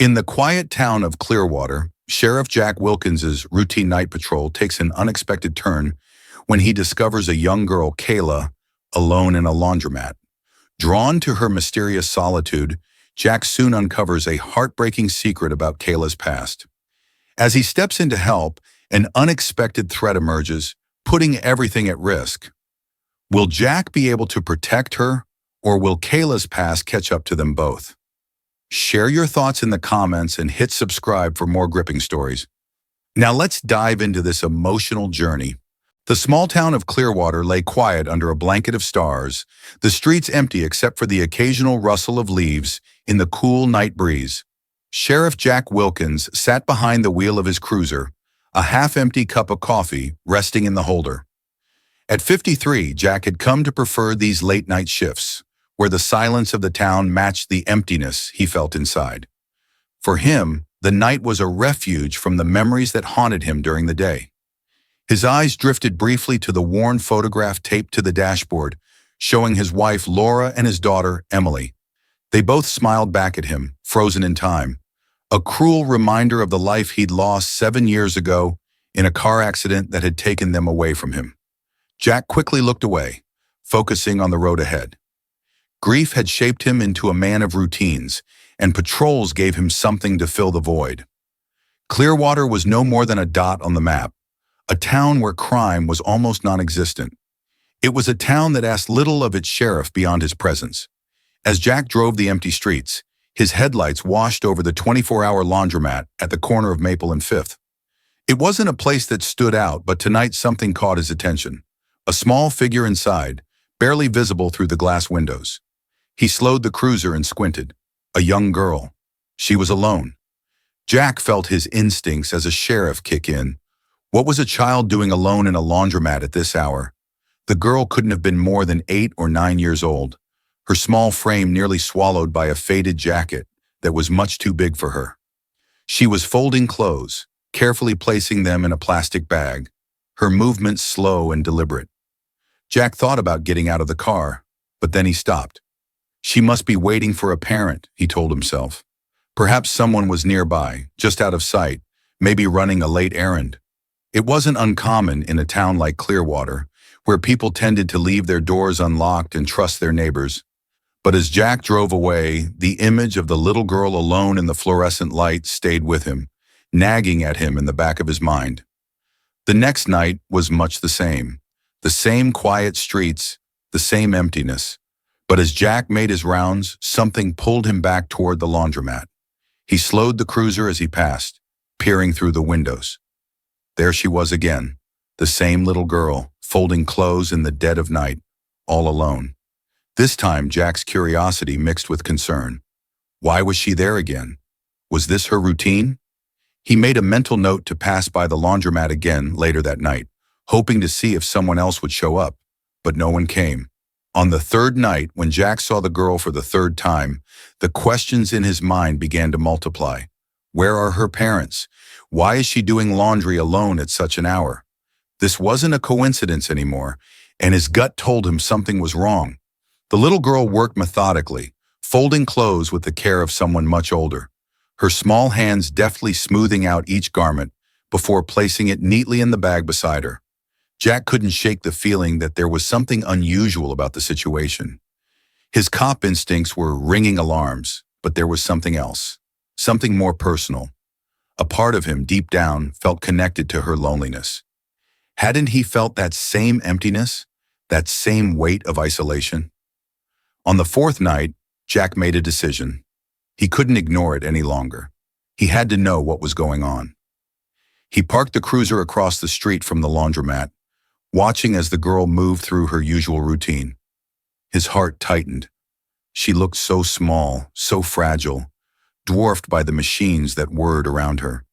In the quiet town of Clearwater, Sheriff Jack Wilkins's routine night patrol takes an unexpected turn when he discovers a young girl, Kayla, alone in a laundromat. Drawn to her mysterious solitude, Jack soon uncovers a heartbreaking secret about Kayla's past. As he steps in to help, an unexpected threat emerges, putting everything at risk. Will Jack be able to protect her, or will Kayla's past catch up to them both? Share your thoughts in the comments and hit subscribe for more gripping stories. Now let's dive into this emotional journey. The small town of Clearwater lay quiet under a blanket of stars, the streets empty except for the occasional rustle of leaves in the cool night breeze. Sheriff Jack Wilkins sat behind the wheel of his cruiser, a half-empty cup of coffee resting in the holder. At 53, Jack had come to prefer these late-night shifts, where the silence of the town matched the emptiness he felt inside. For him, the night was a refuge from the memories that haunted him during the day. His eyes drifted briefly to the worn photograph taped to the dashboard, showing his wife Laura and his daughter Emily. They both smiled back at him, frozen in time, a cruel reminder of the life he'd lost 7 years ago in a car accident that had taken them away from him. Jack quickly looked away, focusing on the road ahead. Grief had shaped him into a man of routines, and patrols gave him something to fill the void. Clearwater was no more than a dot on the map, a town where crime was almost non-existent. It was a town that asked little of its sheriff beyond his presence. As Jack drove the empty streets, his headlights washed over the 24-hour laundromat at the corner of Maple and Fifth. It wasn't a place that stood out, but tonight something caught his attention. A small figure inside, barely visible through the glass windows. He slowed the cruiser and squinted. A young girl. She was alone. Jack felt his instincts as a sheriff kick in. What was a child doing alone in a laundromat at this hour? The girl couldn't have been more than 8 or 9 years old, her small frame nearly swallowed by a faded jacket that was much too big for her. She was folding clothes, carefully placing them in a plastic bag, her movements slow and deliberate. Jack thought about getting out of the car, but then he stopped. She must be waiting for a parent, he told himself. Perhaps someone was nearby, just out of sight, maybe running a late errand. It wasn't uncommon in a town like Clearwater, where people tended to leave their doors unlocked and trust their neighbors. But as Jack drove away, the image of the little girl alone in the fluorescent light stayed with him, nagging at him in the back of his mind. The next night was much the same quiet streets, the same emptiness. But as Jack made his rounds, something pulled him back toward the laundromat. He slowed the cruiser as he passed, peering through the windows. There she was again, the same little girl, folding clothes in the dead of night, all alone. This time, Jack's curiosity mixed with concern. Why was she there again? Was this her routine? He made a mental note to pass by the laundromat again later that night, hoping to see if someone else would show up, but no one came. On the third night, when Jack saw the girl for the third time, the questions in his mind began to multiply. Where are her parents? Why is she doing laundry alone at such an hour? This wasn't a coincidence anymore, and his gut told him something was wrong. The little girl worked methodically, folding clothes with the care of someone much older, her small hands deftly smoothing out each garment before placing it neatly in the bag beside her. Jack couldn't shake the feeling that there was something unusual about the situation. His cop instincts were ringing alarms, but there was something else, something more personal. A part of him, deep down, felt connected to her loneliness. Hadn't he felt that same emptiness, that same weight of isolation? On the fourth night, Jack made a decision. He couldn't ignore it any longer. He had to know what was going on. He parked the cruiser across the street from the laundromat, watching as the girl moved through her usual routine. His heart tightened. She looked so small, so fragile, dwarfed by the machines that whirred around her.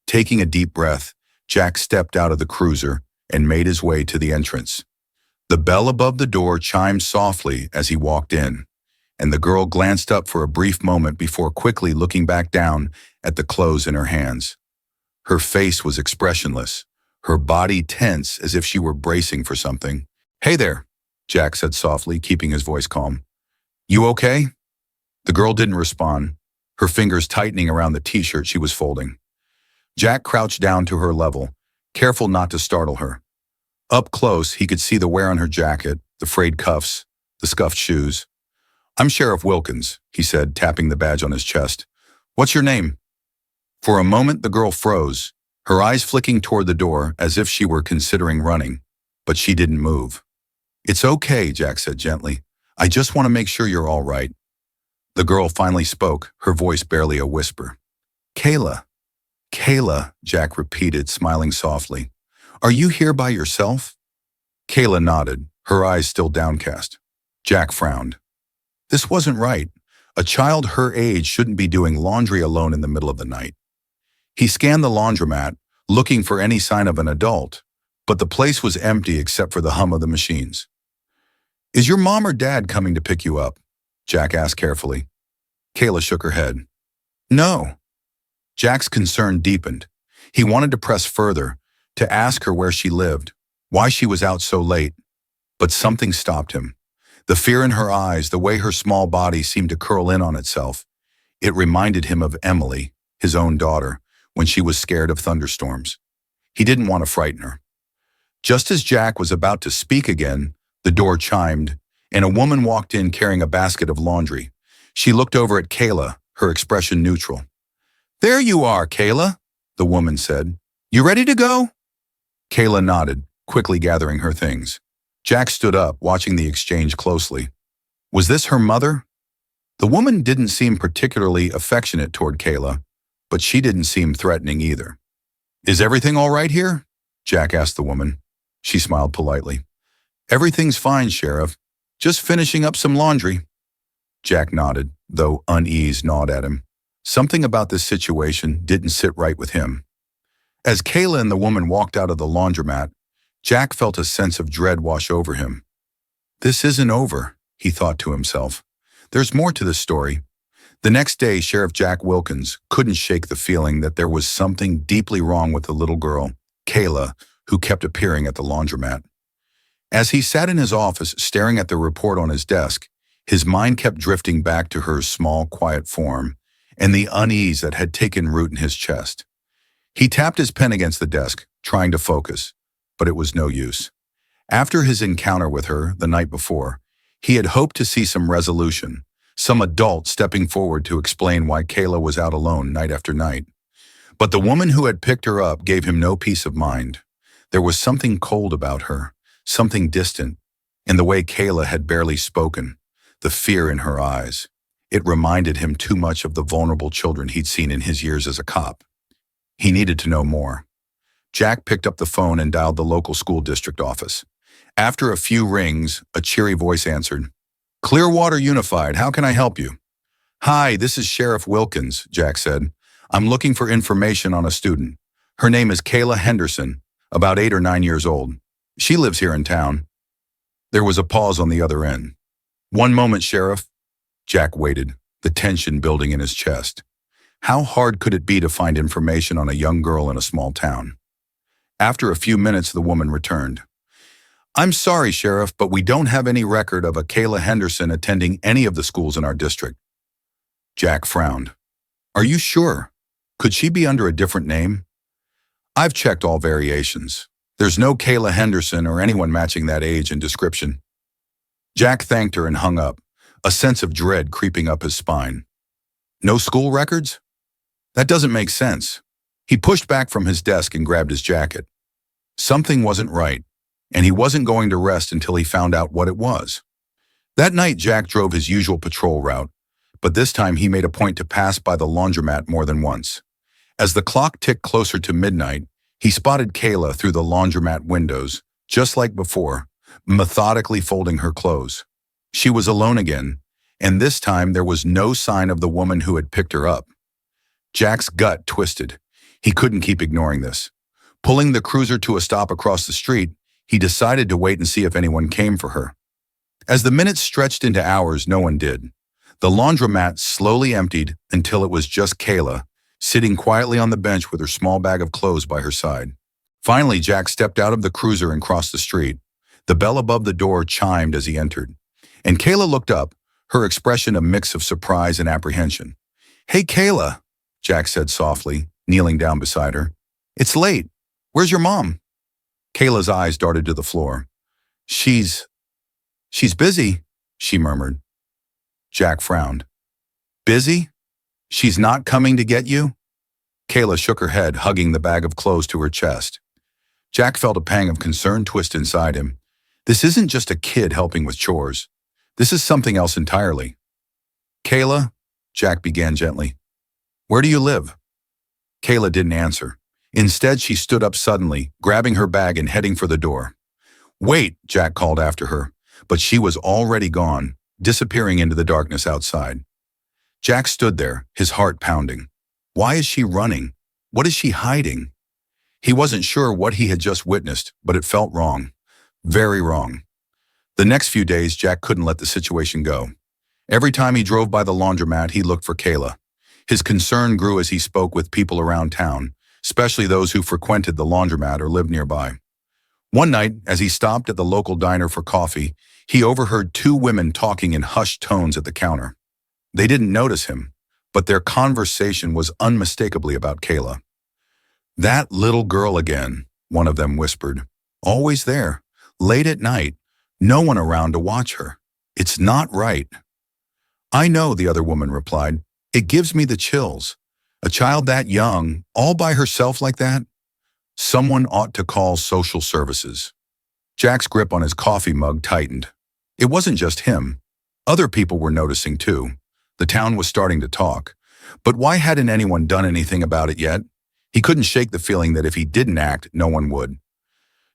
Taking a deep breath, Jack stepped out of the cruiser and made his way to the entrance. The bell above the door chimed softly as he walked in, and the girl glanced up for a brief moment before quickly looking back down at the clothes in her hands. Her face was expressionless, her body tense as if she were bracing for something. "Hey there," Jack said softly, keeping his voice calm. "You okay?" The girl didn't respond. her fingers tightening around the t-shirt she was folding. Jack crouched down to her level, careful not to startle her. Up close, he could see the wear on her jacket, the frayed cuffs, the scuffed shoes. "I'm Sheriff Wilkins," he said, tapping the badge on his chest. "What's your name?" For a moment, the girl froze, her eyes flicking toward the door as if she were considering running, but she didn't move. "It's okay," Jack said gently. "I just want to make sure you're all right." The girl finally spoke, her voice barely a whisper. "Kayla." "Kayla," Jack repeated, smiling softly. "Are you here by yourself?" Kayla nodded, her eyes still downcast. Jack frowned. This wasn't right. A child her age shouldn't be doing laundry alone in the middle of the night. He scanned the laundromat, looking for any sign of an adult, but the place was empty except for the hum of the machines. "Is your mom or dad coming to pick you up?" Jack asked carefully. Kayla shook her head. "No." Jack's concern deepened. He wanted to press further, to ask her where she lived, why she was out so late. But something stopped him. The fear in her eyes, the way her small body seemed to curl in on itself. It reminded him of Emily, his own daughter, when she was scared of thunderstorms. He didn't want to frighten her. Just as Jack was about to speak again, the door chimed, and a woman walked in carrying a basket of laundry. She looked over at Kayla, her expression neutral. "There you are, Kayla," the woman said. "You ready to go?" Kayla nodded, quickly gathering her things. Jack stood up, watching the exchange closely. Was this her mother? The woman didn't seem particularly affectionate toward Kayla, but she didn't seem threatening either. "Is everything all right here?" Jack asked the woman. She smiled politely. "Everything's fine, Sheriff. Just finishing up some laundry." Jack nodded, though unease gnawed at him. Something about this situation didn't sit right with him. As Kayla and the woman walked out of the laundromat, Jack felt a sense of dread wash over him. This isn't over, he thought to himself. There's more to this story. The next day, Sheriff Jack Wilkins couldn't shake the feeling that there was something deeply wrong with the little girl, Kayla, who kept appearing at the laundromat. As he sat in his office staring at the report on his desk, his mind kept drifting back to her small, quiet form and the unease that had taken root in his chest. He tapped his pen against the desk, trying to focus, but it was no use. After his encounter with her the night before, he had hoped to see some resolution, some adult stepping forward to explain why Kayla was out alone night after night. But the woman who had picked her up gave him no peace of mind. There was something cold about her, something distant, in the way Kayla had barely spoken, the fear in her eyes. It reminded him too much of the vulnerable children he'd seen in his years as a cop. He needed to know more. Jack picked up the phone and dialed the local school district office. After a few rings, a cheery voice answered. "Clearwater Unified, how can I help you?" "Hi, this is Sheriff Wilkins," Jack said. "I'm looking for information on a student. Her name is Kayla Henderson, about 8 or 9 years old. She lives here in town." There was a pause on the other end. "One moment, Sheriff." Jack waited, the tension building in his chest. How hard could it be to find information on a young girl in a small town? After a few minutes, the woman returned. "I'm sorry, Sheriff, but we don't have any record of a Kayla Henderson attending any of the schools in our district." Jack frowned. "Are you sure? Could she be under a different name?" "I've checked all variations. There's no Kayla Henderson or anyone matching that age and description." Jack thanked her and hung up, a sense of dread creeping up his spine. "No school records? That doesn't make sense." He pushed back from his desk and grabbed his jacket. Something wasn't right, and he wasn't going to rest until he found out what it was. That night, Jack drove his usual patrol route, but this time he made a point to pass by the laundromat more than once. As the clock ticked closer to midnight, he spotted Kayla through the laundromat windows, just like before, methodically folding her clothes. She was alone again, and this time there was no sign of the woman who had picked her up. Jack's gut twisted. He couldn't keep ignoring this. Pulling the cruiser to a stop across the street, he decided to wait and see if anyone came for her. As the minutes stretched into hours, no one did. The laundromat slowly emptied until it was just Kayla, sitting quietly on the bench with her small bag of clothes by her side. Finally, Jack stepped out of the cruiser and crossed the street. The bell above the door chimed as he entered, and Kayla looked up, her expression a mix of surprise and apprehension. "Hey, Kayla," Jack said softly, kneeling down beside her. "It's late. Where's your mom?" Kayla's eyes darted to the floor. She's busy," she murmured. Jack frowned. "Busy? She's not coming to get you?" Kayla shook her head, hugging the bag of clothes to her chest. Jack felt a pang of concern twist inside him. This isn't just a kid helping with chores. This is something else entirely. "Kayla," Jack began gently, "where do you live?" Kayla didn't answer. Instead, she stood up suddenly, grabbing her bag and heading for the door. "Wait," Jack called after her, but she was already gone, disappearing into the darkness outside. Jack stood there, his heart pounding. Why is she running? What is she hiding? He wasn't sure what he had just witnessed, but it felt wrong. Very wrong. The next few days, Jack couldn't let the situation go. Every time he drove by the laundromat, he looked for Kayla. His concern grew as he spoke with people around town, especially those who frequented the laundromat or lived nearby. One night, as he stopped at the local diner for coffee, he overheard two women talking in hushed tones at the counter. They didn't notice him, but their conversation was unmistakably about Kayla. "That little girl again," one of them whispered. "Always there, late at night, no one around to watch her. It's not right." "I know," the other woman replied. "It gives me the chills. A child that young, all by herself like that? Someone ought to call social services." Jack's grip on his coffee mug tightened. It wasn't just him. Other people were noticing too. The town was starting to talk. But why hadn't anyone done anything about it yet? He couldn't shake the feeling that if he didn't act, no one would.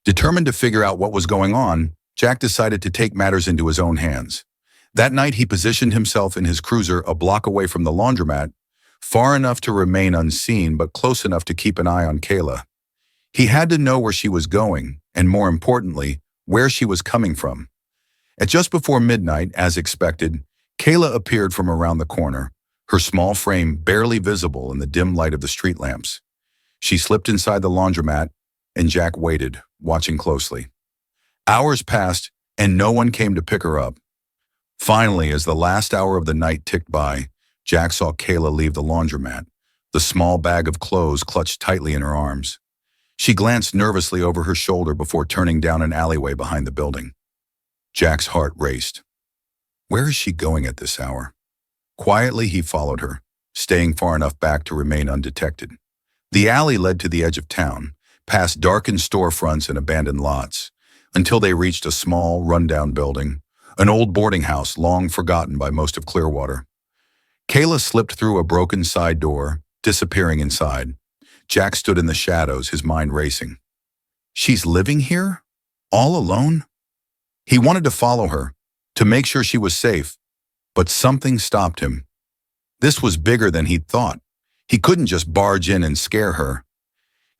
Determined to figure out what was going on, Jack decided to take matters into his own hands. That night, he positioned himself in his cruiser a block away from the laundromat, far enough to remain unseen but close enough to keep an eye on Kayla. He had to know where she was going, and more importantly, where she was coming from. At just before midnight, as expected, Kayla appeared from around the corner, her small frame barely visible in the dim light of the street lamps. She slipped inside the laundromat, and Jack waited, watching closely. Hours passed, and no one came to pick her up. Finally, as the last hour of the night ticked by, Jack saw Kayla leave the laundromat, the small bag of clothes clutched tightly in her arms. She glanced nervously over her shoulder before turning down an alleyway behind the building. Jack's heart raced. Where is she going at this hour? Quietly, he followed her, staying far enough back to remain undetected. The alley led to the edge of town, past darkened storefronts and abandoned lots, until they reached a small, rundown building, an old boarding house long forgotten by most of Clearwater. Kayla slipped through a broken side door, disappearing inside. Jack stood in the shadows, his mind racing. She's living here? All alone? He wanted to follow her, to make sure she was safe, but something stopped him. This was bigger than he'd thought. He couldn't just barge in and scare her.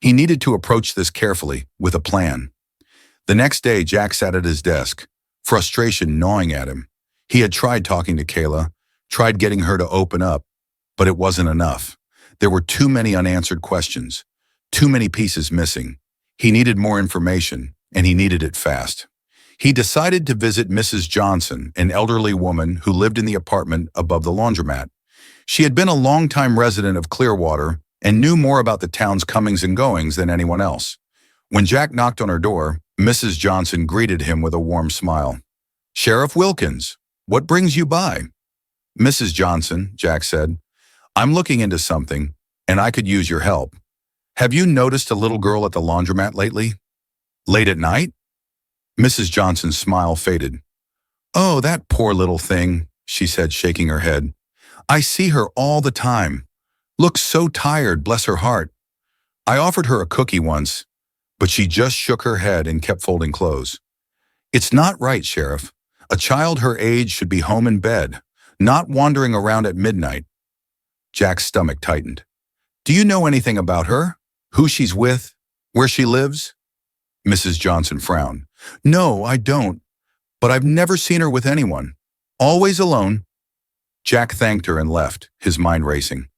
He needed to approach this carefully, with a plan. The next day, Jack sat at his desk, frustration gnawing at him. He had tried talking to Kayla, tried getting her to open up, but it wasn't enough. There were too many unanswered questions, too many pieces missing. He needed more information, and he needed it fast. He decided to visit Mrs. Johnson, an elderly woman who lived in the apartment above the laundromat. She had been a longtime resident of Clearwater and knew more about the town's comings and goings than anyone else. When Jack knocked on her door, Mrs. Johnson greeted him with a warm smile. "Sheriff Wilkins, what brings you by?" "Mrs. Johnson," Jack said, "I'm looking into something, and I could use your help. Have you noticed a little girl at the laundromat lately?" "Late at night?" Mrs. Johnson's smile faded. "Oh, that poor little thing," she said, shaking her head. "I see her all the time. Looks so tired, bless her heart. I offered her a cookie once, but she just shook her head and kept folding clothes. It's not right, Sheriff. A child her age should be home in bed, not wandering around at midnight." Jack's stomach tightened. "Do you know anything about her? Who she's with? Where she lives?" Mrs. Johnson frowned. "No, I don't. But I've never seen her with anyone. Always alone." Jack thanked her and left, his mind racing.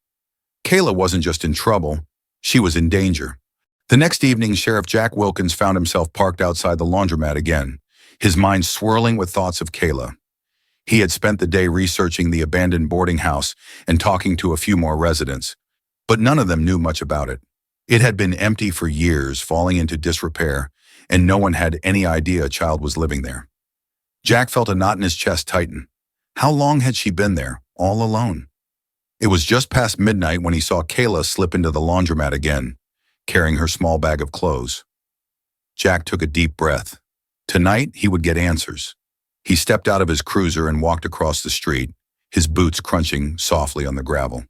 Kayla wasn't just in trouble, she was in danger. The next evening, Sheriff Jack Wilkins found himself parked outside the laundromat again, his mind swirling with thoughts of Kayla. He had spent the day researching the abandoned boarding house and talking to a few more residents, but none of them knew much about it. It had been empty for years, falling into disrepair, and no one had any idea a child was living there. Jack felt a knot in his chest tighten. How long had she been there, all alone? It was just past midnight when he saw Kayla slip into the laundromat again, carrying her small bag of clothes. Jack took a deep breath. Tonight, he would get answers. He stepped out of his cruiser and walked across the street, his boots crunching softly on the gravel.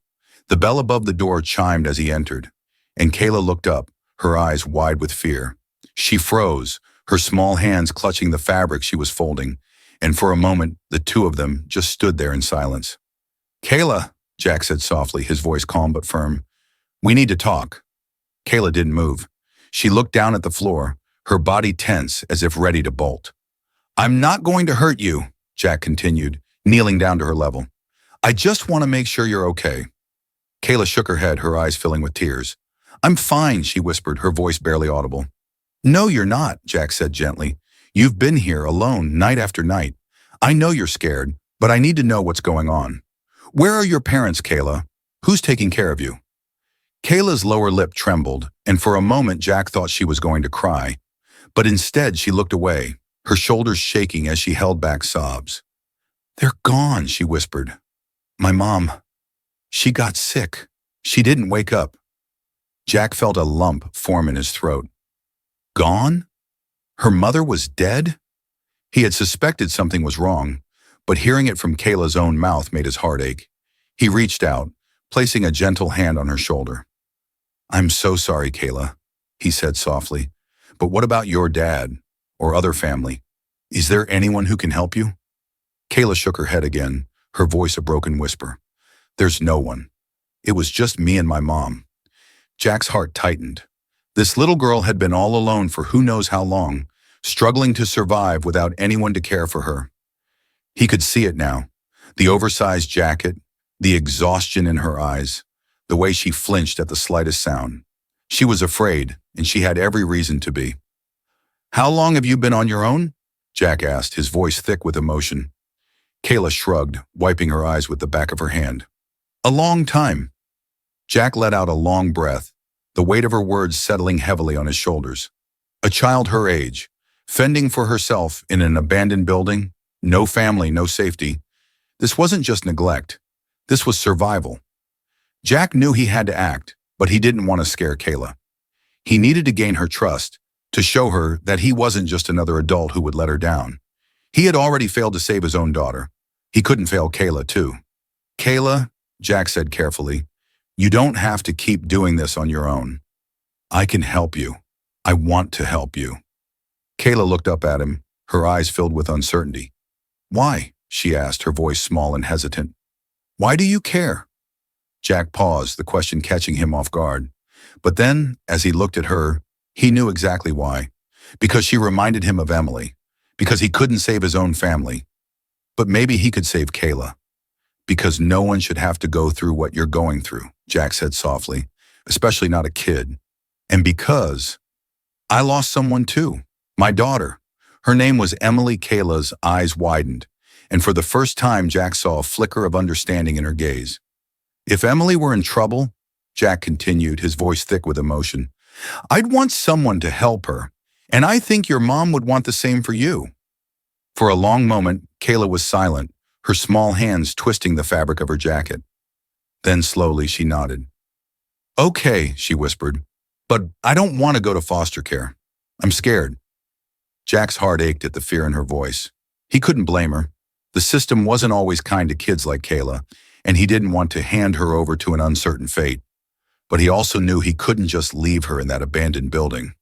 The bell above the door chimed as he entered, and Kayla looked up, her eyes wide with fear. She froze, her small hands clutching the fabric she was folding, and for a moment, the two of them just stood there in silence. "Kayla," Jack said softly, his voice calm but firm. "We need to talk." Kayla didn't move. She looked down at the floor, her body tense as if ready to bolt. "I'm not going to hurt you," Jack continued, kneeling down to her level. "I just want to make sure you're okay." Kayla shook her head, her eyes filling with tears. "I'm fine," she whispered, her voice barely audible. "No, you're not," Jack said gently. "You've been here alone night after night. I know you're scared, but I need to know what's going on. Where are your parents, Kayla? Who's taking care of you?" Kayla's lower lip trembled, and for a moment Jack thought she was going to cry. But instead she looked away, her shoulders shaking as she held back sobs. "They're gone," she whispered. "My mom, she got sick. She didn't wake up." Jack felt a lump form in his throat. Gone? Her mother was dead? He had suspected something was wrong, but hearing it from Kayla's own mouth made his heart ache. He reached out, placing a gentle hand on her shoulder. "I'm so sorry, Kayla," he said softly. "But what about your dad or other family? Is there anyone who can help you?" Kayla shook her head again, her voice a broken whisper. "There's no one. It was just me and my mom." Jack's heart tightened. This little girl had been all alone for who knows how long, struggling to survive without anyone to care for her. He could see it now, the oversized jacket, the exhaustion in her eyes, the way she flinched at the slightest sound. She was afraid, and she had every reason to be. "How long have you been on your own?" Jack asked, his voice thick with emotion. Kayla shrugged, wiping her eyes with the back of her hand. "A long time." Jack let out a long breath, the weight of her words settling heavily on his shoulders. A child her age, fending for herself in an abandoned building, no family, no safety. This wasn't just neglect. This was survival. Jack knew he had to act, but he didn't want to scare Kayla. He needed to gain her trust, to show her that he wasn't just another adult who would let her down. He had already failed to save his own daughter. He couldn't fail Kayla, too. "Kayla," Jack said carefully, "you don't have to keep doing this on your own. I can help you. I want to help you." Kayla looked up at him, her eyes filled with uncertainty. "Why?" she asked, her voice small and hesitant. "Why do you care?" Jack paused, the question catching him off guard. But then, as he looked at her, he knew exactly why. Because she reminded him of Emily. Because he couldn't save his own family. But maybe he could save Kayla. "Because no one should have to go through what you're going through," Jack said softly, "especially not a kid. And because I lost someone too, my daughter." Her name was Emily. Kayla's eyes widened, and for the first time Jack saw a flicker of understanding in her gaze. "If Emily were in trouble," Jack continued, his voice thick with emotion, "I'd want someone to help her, and I think your mom would want the same for you." For a long moment, Kayla was silent, her small hands twisting the fabric of her jacket. Then slowly she nodded. "Okay," she whispered, "but I don't want to go to foster care. I'm scared." Jack's heart ached at the fear in her voice. He couldn't blame her. The system wasn't always kind to kids like Kayla, and he didn't want to hand her over to an uncertain fate. But he also knew he couldn't just leave her in that abandoned building.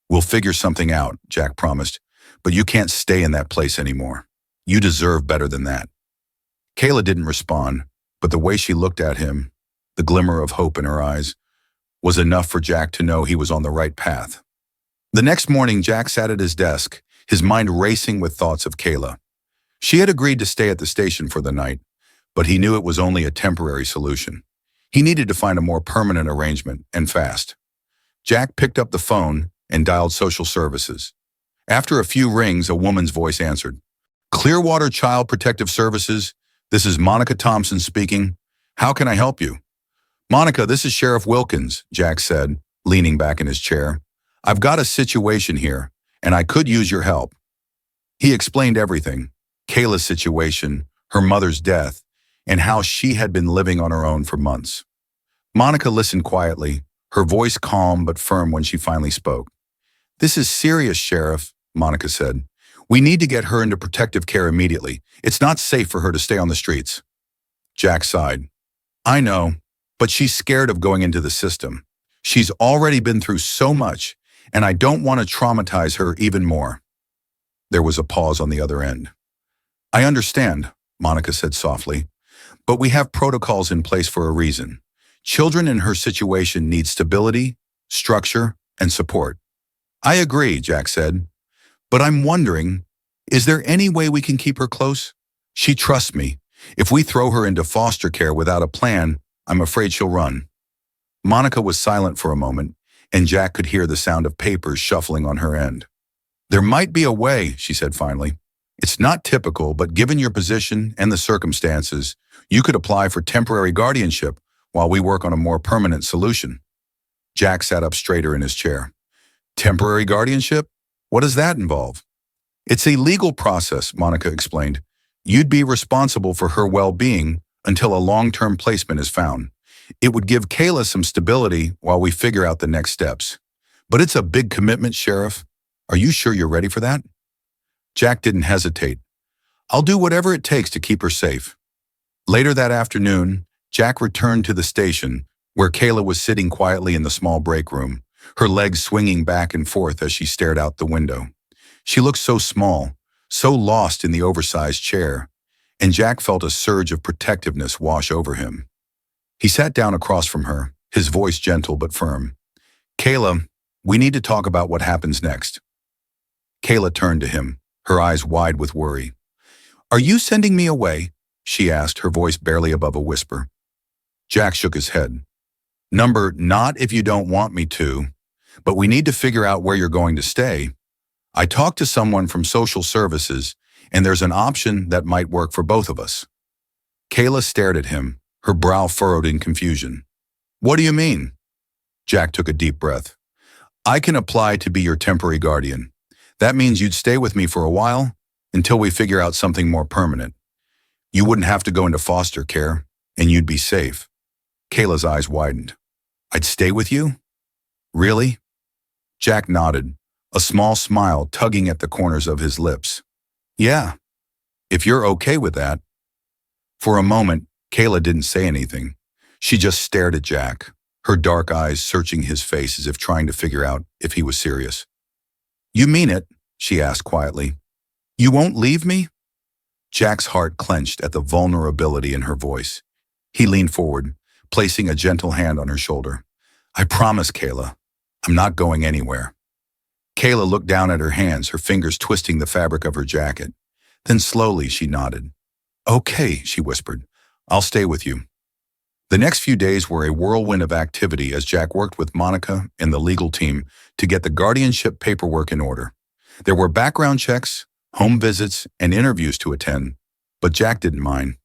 "We'll figure something out," Jack promised, "but you can't stay in that place anymore. You deserve better than that." Kayla didn't respond, but the way she looked at him, the glimmer of hope in her eyes, was enough for Jack to know he was on the right path. The next morning, Jack sat at his desk, his mind racing with thoughts of Kayla. She had agreed to stay at the station for the night, but he knew it was only a temporary solution. He needed to find a more permanent arrangement, and fast. Jack picked up the phone and dialed social services. After a few rings, a woman's voice answered. Clearwater Child Protective Services, this is Monica Thompson speaking. How can I help you? Monica, this is Sheriff Wilkins, Jack said, leaning back in his chair. I've got a situation here, and I could use your help. He explained everything, Kayla's situation, her mother's death, and how she had been living on her own for months. Monica listened quietly, her voice calm but firm when she finally spoke. This is serious, Sheriff, Monica said. We need to get her into protective care immediately. It's not safe for her to stay on the streets. Jack sighed. I know, but she's scared of going into the system. She's already been through so much, and I don't want to traumatize her even more. There was a pause on the other end. I understand, Monica said softly, but we have protocols in place for a reason. Children in her situation need stability, structure, and support. I agree, Jack said, but I'm wondering, is there any way we can keep her close? She trusts me. If we throw her into foster care without a plan, I'm afraid she'll run. Monica was silent for a moment, and Jack could hear the sound of papers shuffling on her end. There might be a way, she said finally. It's not typical, but given your position and the circumstances, you could apply for temporary guardianship while we work on a more permanent solution. Jack sat up straighter in his chair. Temporary guardianship? What does that involve? It's a legal process, Monica explained. You'd be responsible for her well-being until a long-term placement is found. It would give Kayla some stability while we figure out the next steps. But it's a big commitment, Sheriff. Are you sure you're ready for that? Jack didn't hesitate. I'll do whatever it takes to keep her safe. Later that afternoon, Jack returned to the station, where Kayla was sitting quietly in the small break room, her legs swinging back and forth as she stared out the window. She looked so small, so lost in the oversized chair, and Jack felt a surge of protectiveness wash over him. He sat down across from her, his voice gentle but firm. Kayla, we need to talk about what happens next. Kayla turned to him, her eyes wide with worry. Are you sending me away? She asked, her voice barely above a whisper. Jack shook his head. Not if you don't want me to, but we need to figure out where you're going to stay. I talked to someone from social services, and there's an option that might work for both of us. Kayla stared at him, her brow furrowed in confusion. What do you mean? Jack took a deep breath. I can apply to be your temporary guardian. That means you'd stay with me for a while, until we figure out something more permanent. You wouldn't have to go into foster care, and you'd be safe. Kayla's eyes widened. I'd stay with you? Really? Jack nodded, a small smile tugging at the corners of his lips. Yeah, if you're okay with that. For a moment, Kayla didn't say anything. She just stared at Jack, her dark eyes searching his face as if trying to figure out if he was serious. You mean it? She asked quietly. You won't leave me? Jack's heart clenched at the vulnerability in her voice. He leaned forward, placing a gentle hand on her shoulder. I promise, Kayla, I'm not going anywhere. Kayla looked down at her hands, her fingers twisting the fabric of her jacket. Then slowly she nodded. Okay, she whispered. I'll stay with you. The next few days were a whirlwind of activity as Jack worked with Monica and the legal team to get the guardianship paperwork in order. There were background checks, home visits, and interviews to attend, but Jack didn't mind.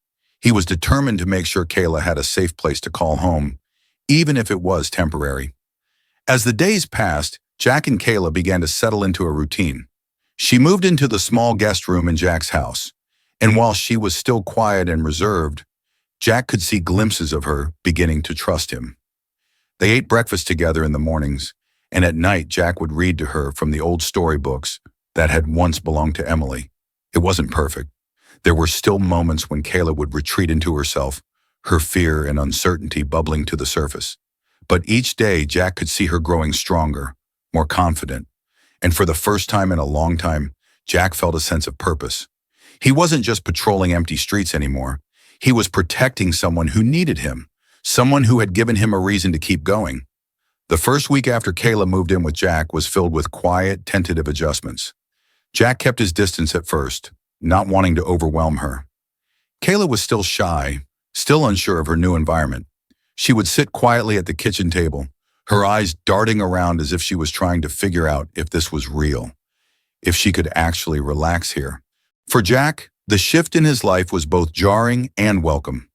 He was determined to make sure Kayla had a safe place to call home, even if it was temporary. As the days passed, Jack and Kayla began to settle into a routine. She moved into the small guest room in Jack's house, and while she was still quiet and reserved, Jack could see glimpses of her beginning to trust him. They ate breakfast together in the mornings, and at night Jack would read to her from the old storybooks that had once belonged to Emily. It wasn't perfect. There were still moments when Kayla would retreat into herself, her fear and uncertainty bubbling to the surface. But each day Jack could see her growing stronger, more confident, and for the first time in a long time, Jack felt a sense of purpose. He wasn't just patrolling empty streets anymore. He was protecting someone who needed him, someone who had given him a reason to keep going. The first week after Kayla moved in with Jack was filled with quiet, tentative adjustments. Jack kept his distance at first, not wanting to overwhelm her. Kayla was still shy, still unsure of her new environment. She would sit quietly at the kitchen table, her eyes darting around as if she was trying to figure out if this was real, if she could actually relax here. For Jack, the shift in his life was both jarring and welcome.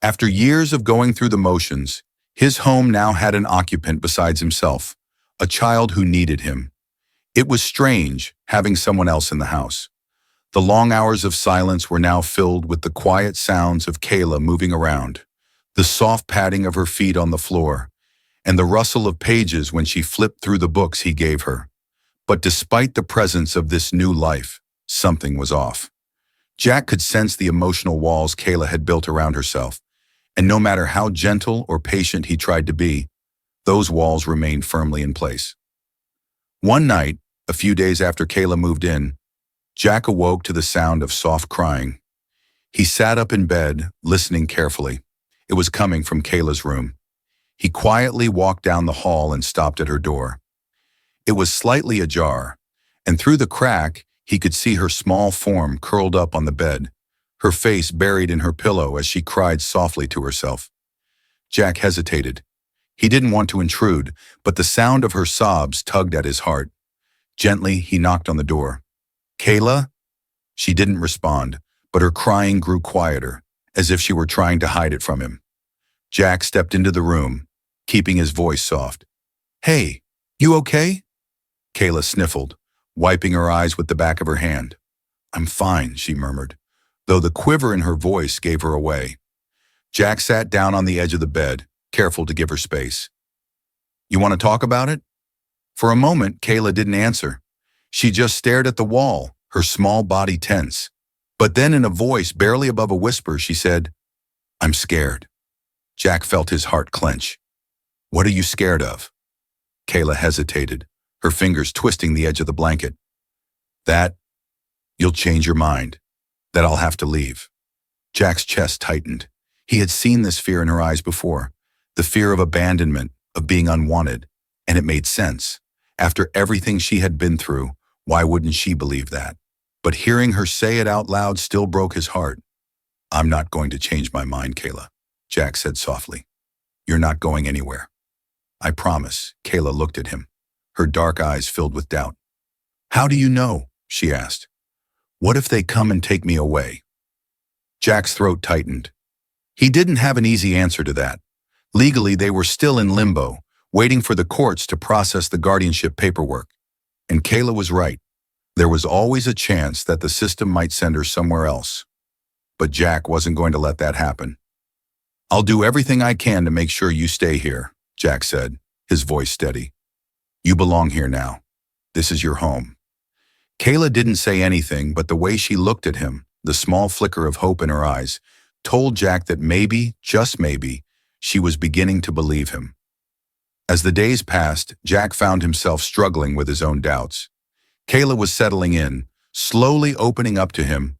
After years of going through the motions, his home now had an occupant besides himself, a child who needed him. It was strange having someone else in the house. The long hours of silence were now filled with the quiet sounds of Kayla moving around, the soft padding of her feet on the floor, and the rustle of pages when she flipped through the books he gave her. But despite the presence of this new life, something was off. Jack could sense the emotional walls Kayla had built around herself, and no matter how gentle or patient he tried to be, those walls remained firmly in place. One night, a few days after Kayla moved in, Jack awoke to the sound of soft crying. He sat up in bed, listening carefully. It was coming from Kayla's room. He quietly walked down the hall and stopped at her door. It was slightly ajar, and through the crack, he could see her small form curled up on the bed, her face buried in her pillow as she cried softly to herself. Jack hesitated. He didn't want to intrude, but the sound of her sobs tugged at his heart. Gently, he knocked on the door. "Kayla?" She didn't respond, but her crying grew quieter, as if she were trying to hide it from him. Jack stepped into the room, keeping his voice soft. "Hey, you okay?" Kayla sniffled, wiping her eyes with the back of her hand. "I'm fine," she murmured, though the quiver in her voice gave her away. Jack sat down on the edge of the bed, careful to give her space. "You want to talk about it?" For a moment, Kayla didn't answer. She just stared at the wall, her small body tense. But then in a voice barely above a whisper, she said, "I'm scared." Jack felt his heart clench. "What are you scared of?" Kayla hesitated, her fingers twisting the edge of the blanket. "That you'll change your mind, that I'll have to leave." Jack's chest tightened. He had seen this fear in her eyes before, the fear of abandonment, of being unwanted, and it made sense. After everything she had been through, why wouldn't she believe that? But hearing her say it out loud still broke his heart. "I'm not going to change my mind, Kayla," Jack said softly. "You're not going anywhere." "I promise." Kayla looked at him, her dark eyes filled with doubt. "How do you know?" she asked. "What if they come and take me away?" Jack's throat tightened. He didn't have an easy answer to that. Legally, they were still in limbo, waiting for the courts to process the guardianship paperwork. And Kayla was right. There was always a chance that the system might send her somewhere else. But Jack wasn't going to let that happen. "I'll do everything I can to make sure you stay here," Jack said, his voice steady. "You belong here now. This is your home." Kayla didn't say anything, but the way she looked at him, the small flicker of hope in her eyes, told Jack that maybe, just maybe, she was beginning to believe him. As the days passed, Jack found himself struggling with his own doubts. Kayla was settling in, slowly opening up to him,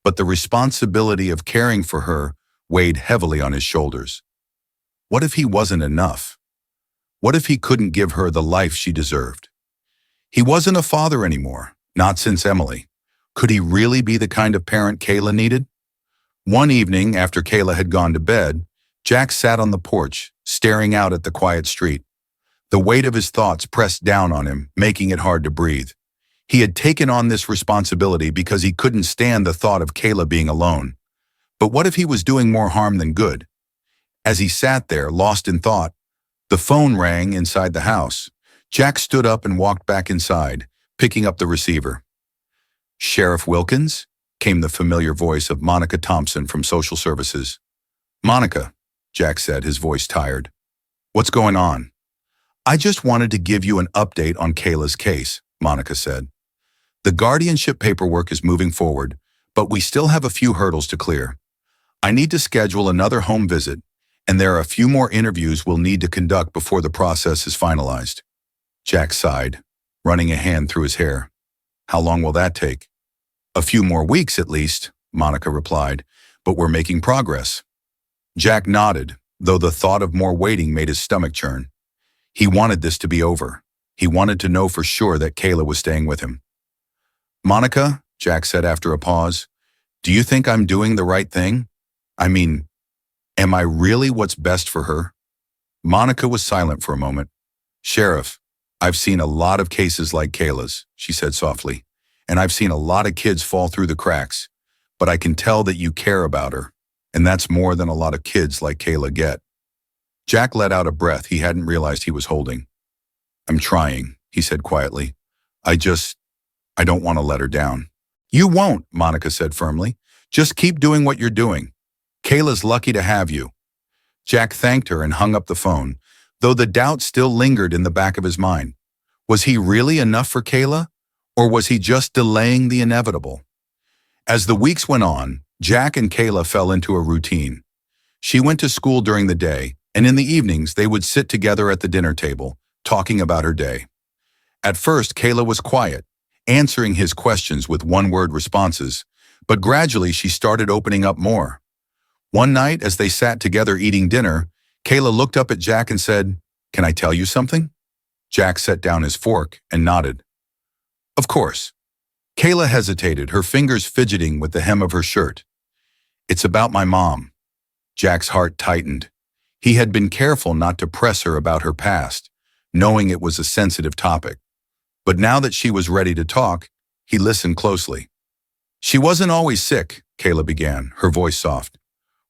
but the responsibility of caring for her weighed heavily on his shoulders. What if he wasn't enough? What if he couldn't give her the life she deserved? He wasn't a father anymore, not since Emily. Could he really be the kind of parent Kayla needed? One evening, after Kayla had gone to bed, Jack sat on the porch, staring out at the quiet street. The weight of his thoughts pressed down on him, making it hard to breathe. He had taken on this responsibility because he couldn't stand the thought of Kayla being alone. But what if he was doing more harm than good? As he sat there, lost in thought, the phone rang inside the house. Jack stood up and walked back inside, picking up the receiver. "Sheriff Wilkins?" came the familiar voice of Monica Thompson from Social Services. "Monica," Jack said, his voice tired. "What's going on?" "I just wanted to give you an update on Kayla's case," Monica said. "The guardianship paperwork is moving forward, but we still have a few hurdles to clear. I need to schedule another home visit, and there are a few more interviews we'll need to conduct before the process is finalized." Jack sighed, running a hand through his hair. "How long will that take?" "A few more weeks at least," Monica replied, "but we're making progress." Jack nodded, though the thought of more waiting made his stomach churn. He wanted this to be over. He wanted to know for sure that Kayla was staying with him. "Monica," Jack said after a pause, "do you think I'm doing the right thing? I mean, am I really what's best for her?" Monica was silent for a moment. "Sheriff, I've seen a lot of cases like Kayla's," she said softly, and I've seen a lot of kids fall through the cracks, but I can tell that you care about her, and that's more than a lot of kids like Kayla get." Jack let out a breath he hadn't realized he was holding. "I'm trying," he said quietly. I don't want to let her down." "You won't," Monica said firmly. "Just keep doing what you're doing. Kayla's lucky to have you." Jack thanked her and hung up the phone, though the doubt still lingered in the back of his mind. Was he really enough for Kayla, or was he just delaying the inevitable? As the weeks went on, Jack and Kayla fell into a routine. She went to school during the day, and in the evenings they would sit together at the dinner table, talking about her day. At first, Kayla was quiet, answering his questions with one-word responses, but gradually she started opening up more. One night, as they sat together eating dinner, Kayla looked up at Jack and said, "Can I tell you something?" Jack set down his fork and nodded. "Of course." Kayla hesitated, her fingers fidgeting with the hem of her shirt. "It's about my mom." Jack's heart tightened. He had been careful not to press her about her past, knowing it was a sensitive topic. But now that she was ready to talk, he listened closely. "She wasn't always sick," Kayla began, her voice soft.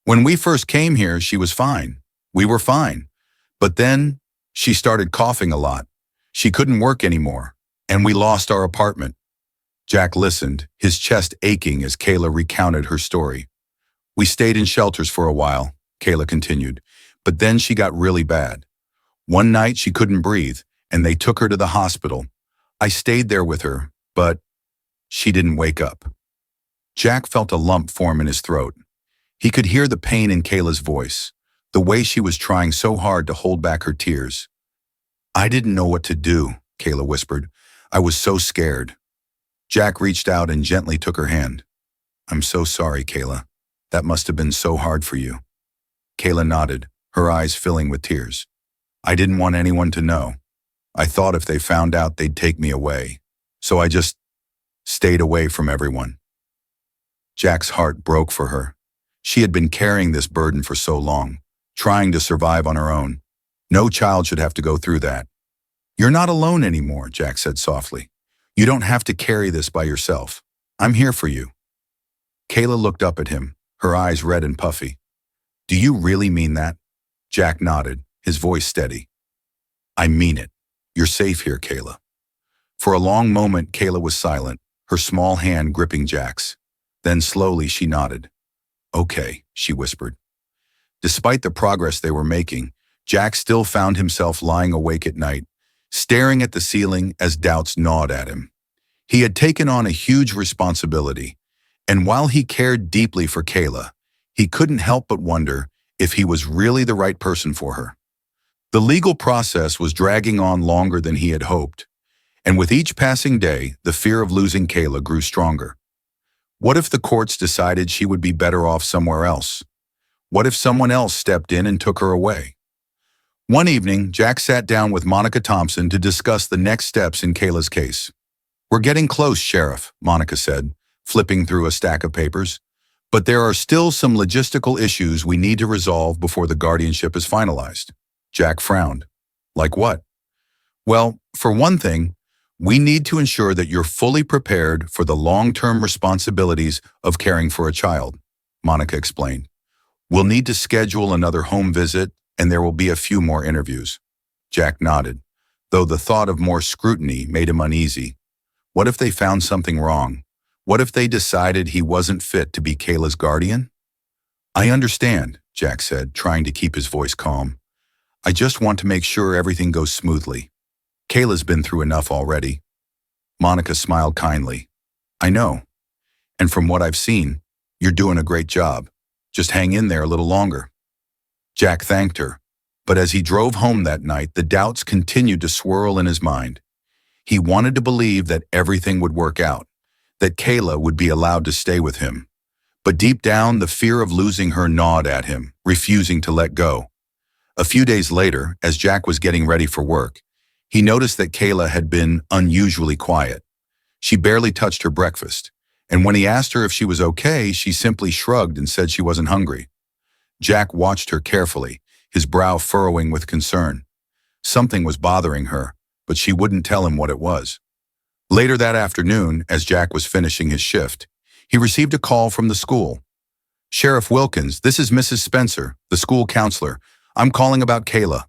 "When we first came here, she was fine. We were fine. But then, she started coughing a lot. She couldn't work anymore, and we lost our apartment." Jack listened, his chest aching as Kayla recounted her story. "We stayed in shelters for a while," Kayla continued, "but then she got really bad. One night she couldn't breathe, and they took her to the hospital. I stayed there with her, but she didn't wake up." Jack felt a lump form in his throat. He could hear the pain in Kayla's voice, the way she was trying so hard to hold back her tears. "I didn't know what to do," Kayla whispered. "I was so scared." Jack reached out and gently took her hand. "I'm so sorry, Kayla. That must have been so hard for you." Kayla nodded, her eyes filling with tears. "I didn't want anyone to know. I thought if they found out they'd take me away. So I just stayed away from everyone." Jack's heart broke for her. She had been carrying this burden for so long, trying to survive on her own. No child should have to go through that. "You're not alone anymore," Jack said softly. "You don't have to carry this by yourself. I'm here for you." Kayla looked up at him, her eyes red and puffy. "Do you really mean that?" Jack nodded, his voice steady. "I mean it. You're safe here, Kayla." For a long moment, Kayla was silent, her small hand gripping Jack's. Then slowly she nodded. "Okay," she whispered. Despite the progress they were making, Jack still found himself lying awake at night, staring at the ceiling as doubts gnawed at him. He had taken on a huge responsibility, and while he cared deeply for Kayla, he couldn't help but wonder if he was really the right person for her. The legal process was dragging on longer than he had hoped, and with each passing day, the fear of losing Kayla grew stronger. What if the courts decided she would be better off somewhere else? What if someone else stepped in and took her away? One evening, Jack sat down with Monica Thompson to discuss the next steps in Kayla's case. "We're getting close, Sheriff," Monica said, flipping through a stack of papers. "But there are still some logistical issues we need to resolve before the guardianship is finalized." Jack frowned. "Like what?" "Well, for one thing, we need to ensure that you're fully prepared for the long-term responsibilities of caring for a child," Monica explained. "We'll need to schedule another home visit, and there will be a few more interviews." Jack nodded, though the thought of more scrutiny made him uneasy. What if they found something wrong? What if they decided he wasn't fit to be Kayla's guardian? "I understand," Jack said, trying to keep his voice calm. "I just want to make sure everything goes smoothly. Kayla's been through enough already." Monica smiled kindly. "I know. And from what I've seen, you're doing a great job. Just hang in there a little longer." Jack thanked her, but as he drove home that night, the doubts continued to swirl in his mind. He wanted to believe that everything would work out, that Kayla would be allowed to stay with him. But deep down, the fear of losing her gnawed at him, refusing to let go. A few days later, as Jack was getting ready for work, he noticed that Kayla had been unusually quiet. She barely touched her breakfast, and when he asked her if she was okay, she simply shrugged and said she wasn't hungry. Jack watched her carefully, his brow furrowing with concern. Something was bothering her, but she wouldn't tell him what it was. Later that afternoon, as Jack was finishing his shift, he received a call from the school. "Sheriff Wilkins, this is Mrs. Spencer, the school counselor. I'm calling about Kayla."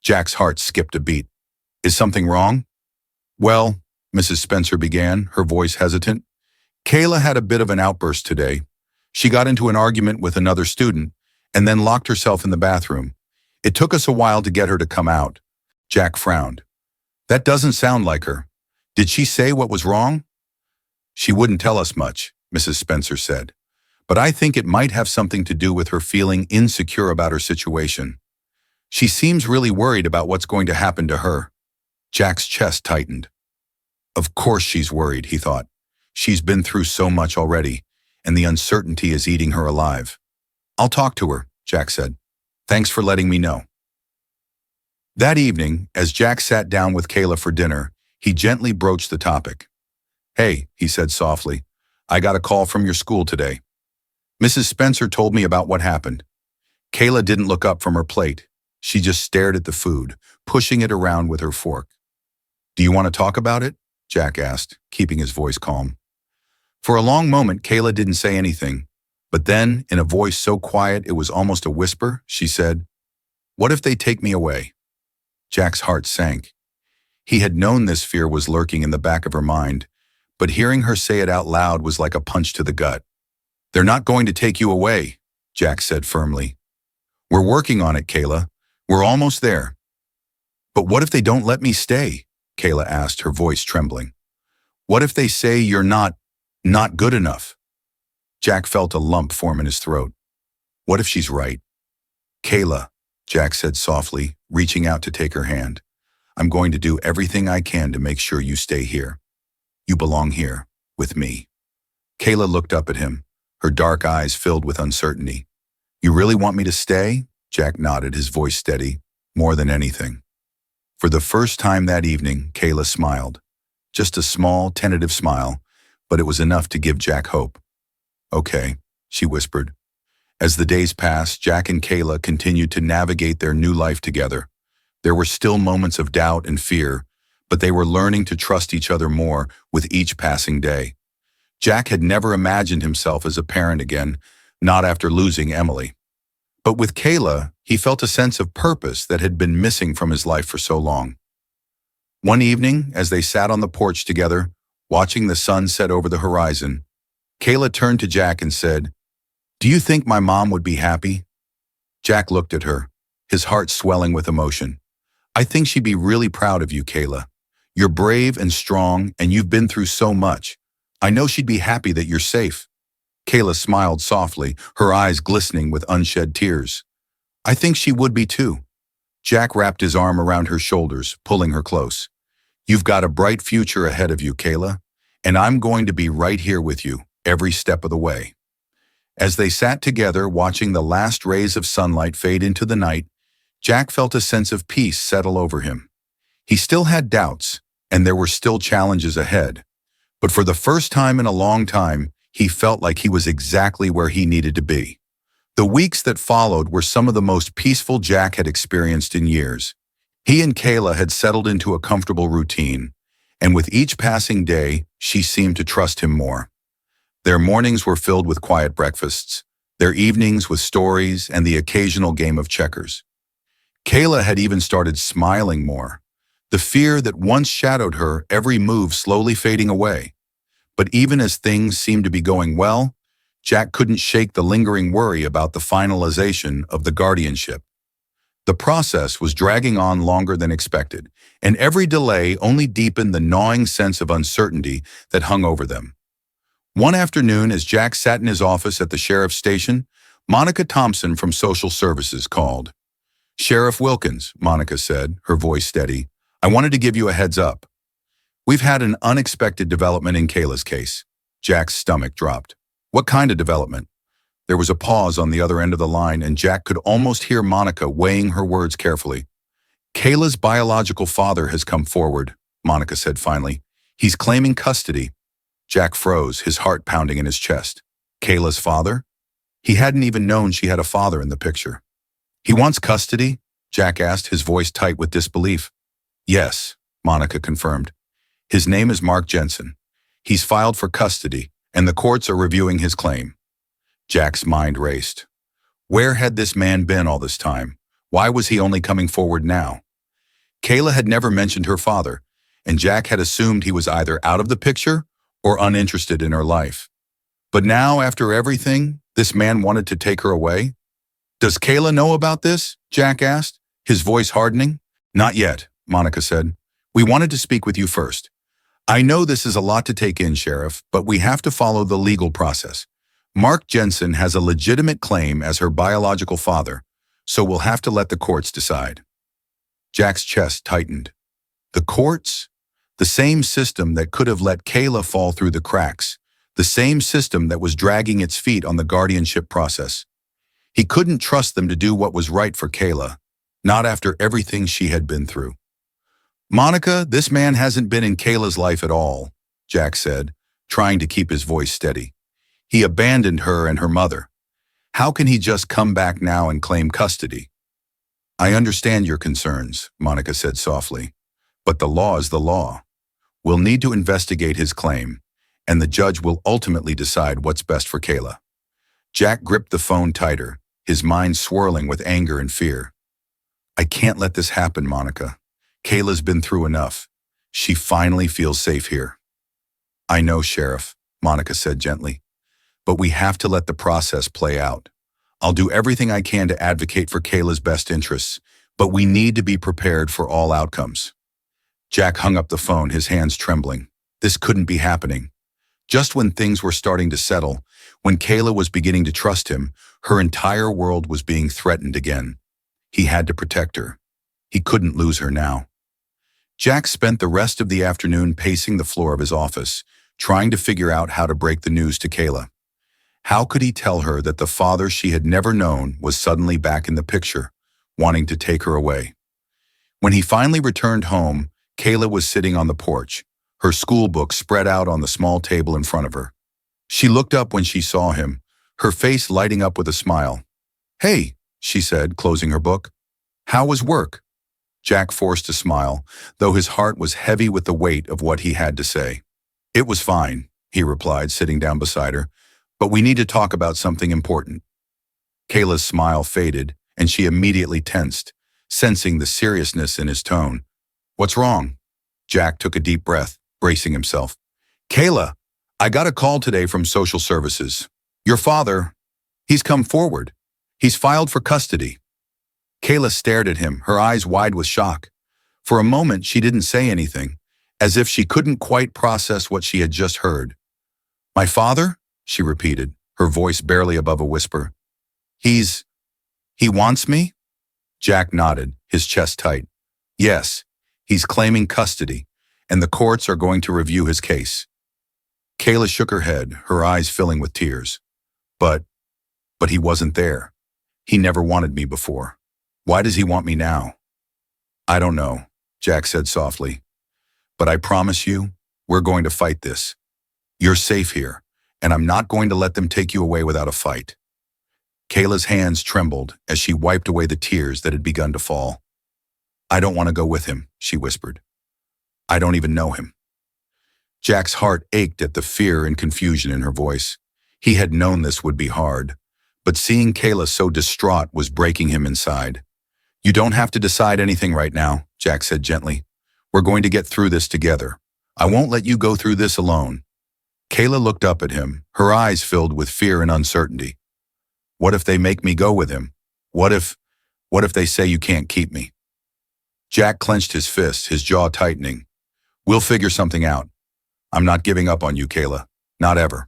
Jack's heart skipped a beat. "Is something wrong?" "Well," Mrs. Spencer began, her voice hesitant, "Kayla had a bit of an outburst today. She got into an argument with another student and then locked herself in the bathroom. It took us a while to get her to come out." Jack frowned. "That doesn't sound like her. Did she say what was wrong?" "She wouldn't tell us much," Mrs. Spencer said. "But I think it might have something to do with her feeling insecure about her situation. She seems really worried about what's going to happen to her." Jack's chest tightened. Of course she's worried, he thought. She's been through so much already, and the uncertainty is eating her alive. "I'll talk to her," Jack said. "Thanks for letting me know." That evening, as Jack sat down with Kayla for dinner, he gently broached the topic. "Hey," he said softly, "I got a call from your school today. Mrs. Spencer told me about what happened." Kayla didn't look up from her plate. She just stared at the food, pushing it around with her fork. "Do you want to talk about it?" Jack asked, keeping his voice calm. For a long moment, Kayla didn't say anything, but then, in a voice so quiet it was almost a whisper, she said, "What if they take me away?" Jack's heart sank. He had known this fear was lurking in the back of her mind, but hearing her say it out loud was like a punch to the gut. "They're not going to take you away," Jack said firmly. "We're working on it, Kayla. We're almost there." "But what if they don't let me stay?" Kayla asked, her voice trembling. "What if they say you're not good enough?" Jack felt a lump form in his throat. What if she's right? "Kayla," Jack said softly, reaching out to take her hand. "I'm going to do everything I can to make sure you stay here. You belong here, with me." Kayla looked up at him, her dark eyes filled with uncertainty. "You really want me to stay?" Jack nodded, his voice steady. "More than anything." For the first time that evening, Kayla smiled. Just a small, tentative smile, but it was enough to give Jack hope. "Okay," she whispered. As the days passed, Jack and Kayla continued to navigate their new life together. There were still moments of doubt and fear, but they were learning to trust each other more with each passing day. Jack had never imagined himself as a parent again, not after losing Emily. But with Kayla, he felt a sense of purpose that had been missing from his life for so long. One evening, as they sat on the porch together, watching the sun set over the horizon, Kayla turned to Jack and said, "Do you think my mom would be happy?" Jack looked at her, his heart swelling with emotion. "I think she'd be really proud of you, Kayla. You're brave and strong, and you've been through so much. I know she'd be happy that you're safe." Kayla smiled softly, her eyes glistening with unshed tears. "I think she would be too." Jack wrapped his arm around her shoulders, pulling her close. "You've got a bright future ahead of you, Kayla, and I'm going to be right here with you, every step of the way." As they sat together, watching the last rays of sunlight fade into the night, Jack felt a sense of peace settle over him. He still had doubts, and there were still challenges ahead. But for the first time in a long time, he felt like he was exactly where he needed to be. The weeks that followed were some of the most peaceful Jack had experienced in years. He and Kayla had settled into a comfortable routine, and with each passing day, she seemed to trust him more. Their mornings were filled with quiet breakfasts, their evenings with stories and the occasional game of checkers. Kayla had even started smiling more, the fear that once shadowed her every move slowly fading away. But even as things seemed to be going well, Jack couldn't shake the lingering worry about the finalization of the guardianship. The process was dragging on longer than expected, and every delay only deepened the gnawing sense of uncertainty that hung over them. One afternoon, as Jack sat in his office at the sheriff's station, Monica Thompson from Social Services called. "Sheriff Wilkins," Monica said, her voice steady, "I wanted to give you a heads up. We've had an unexpected development in Kayla's case." Jack's stomach dropped. "What kind of development?" There was a pause on the other end of the line, and Jack could almost hear Monica weighing her words carefully. "Kayla's biological father has come forward," Monica said finally. "He's claiming custody." Jack froze, his heart pounding in his chest. Kayla's father? He hadn't even known she had a father in the picture. "He wants custody?" Jack asked, his voice tight with disbelief. "Yes," Monica confirmed. His name is Mark Jensen. He's filed for custody, and the courts are reviewing his claim. Jack's mind raced. Where had this man been all this time? Why was he only coming forward now? Kayla had never mentioned her father, and Jack had assumed he was either out of the picture or uninterested in her life. But now, after everything, this man wanted to take her away? Does Kayla know about this? Jack asked, his voice hardening. Not yet, Monica said. We wanted to speak with you first. I know this is a lot to take in, Sheriff, but we have to follow the legal process. Mark Jensen has a legitimate claim as her biological father, so we'll have to let the courts decide. Jack's chest tightened. The courts? The same system that could have let Kayla fall through the cracks. The same system that was dragging its feet on the guardianship process. He couldn't trust them to do what was right for Kayla, not after everything she had been through. Monica, this man hasn't been in Kayla's life at all, Jack said, trying to keep his voice steady. He abandoned her and her mother. How can he just come back now and claim custody? I understand your concerns, Monica said softly, but the law is the law. We'll need to investigate his claim, and the judge will ultimately decide what's best for Kayla. Jack gripped the phone tighter, his mind swirling with anger and fear. I can't let this happen, Monica. Kayla's been through enough. She finally feels safe here. I know, Sheriff, Monica said gently, but we have to let the process play out. I'll do everything I can to advocate for Kayla's best interests, but we need to be prepared for all outcomes. Jack hung up the phone, his hands trembling. This couldn't be happening. Just when things were starting to settle, when Kayla was beginning to trust him, her entire world was being threatened again. He had to protect her. He couldn't lose her now. Jack spent the rest of the afternoon pacing the floor of his office, trying to figure out how to break the news to Kayla. How could he tell her that the father she had never known was suddenly back in the picture, wanting to take her away? When he finally returned home, Kayla was sitting on the porch, her school book spread out on the small table in front of her. She looked up when she saw him, her face lighting up with a smile. Hey, she said, closing her book. How was work? Jack forced a smile, though his heart was heavy with the weight of what he had to say. It was fine, he replied, sitting down beside her, but we need to talk about something important. Kayla's smile faded, and she immediately tensed, sensing the seriousness in his tone. What's wrong? Jack took a deep breath, bracing himself. Kayla, I got a call today from social services. Your father, he's come forward. He's filed for custody. Kayla stared at him, her eyes wide with shock. For a moment, she didn't say anything, as if she couldn't quite process what she had just heard. My father? She repeated, her voice barely above a whisper. He wants me? Jack nodded, his chest tight. Yes, he's claiming custody, and the courts are going to review his case. Kayla shook her head, her eyes filling with tears. But he wasn't there. He never wanted me before. Why does he want me now? I don't know, Jack said softly. But I promise you, we're going to fight this. You're safe here, and I'm not going to let them take you away without a fight. Kayla's hands trembled as she wiped away the tears that had begun to fall. I don't want to go with him, she whispered. I don't even know him. Jack's heart ached at the fear and confusion in her voice. He had known this would be hard, but seeing Kayla so distraught was breaking him inside. You don't have to decide anything right now, Jack said gently. We're going to get through this together. I won't let you go through this alone. Kayla looked up at him, her eyes filled with fear and uncertainty. What if they make me go with him? What if they say you can't keep me? Jack clenched his fist, his jaw tightening. We'll figure something out. I'm not giving up on you, Kayla. Not ever.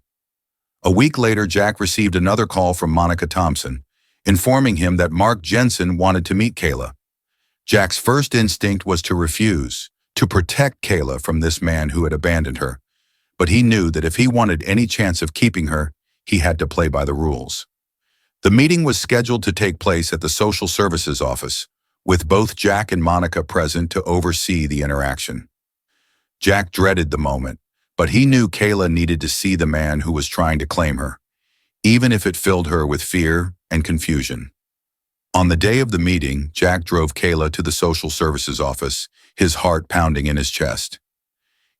A week later, Jack received another call from Monica Thompson, informing him that Mark Jensen wanted to meet Kayla. Jack's first instinct was to refuse, to protect Kayla from this man who had abandoned her. But he knew that if he wanted any chance of keeping her, he had to play by the rules. The meeting was scheduled to take place at the social services office, with both Jack and Monica present to oversee the interaction. Jack dreaded the moment, but he knew Kayla needed to see the man who was trying to claim her, even if it filled her with fear and confusion. On the day of the meeting, Jack drove Kayla to the social services office, his heart pounding in his chest.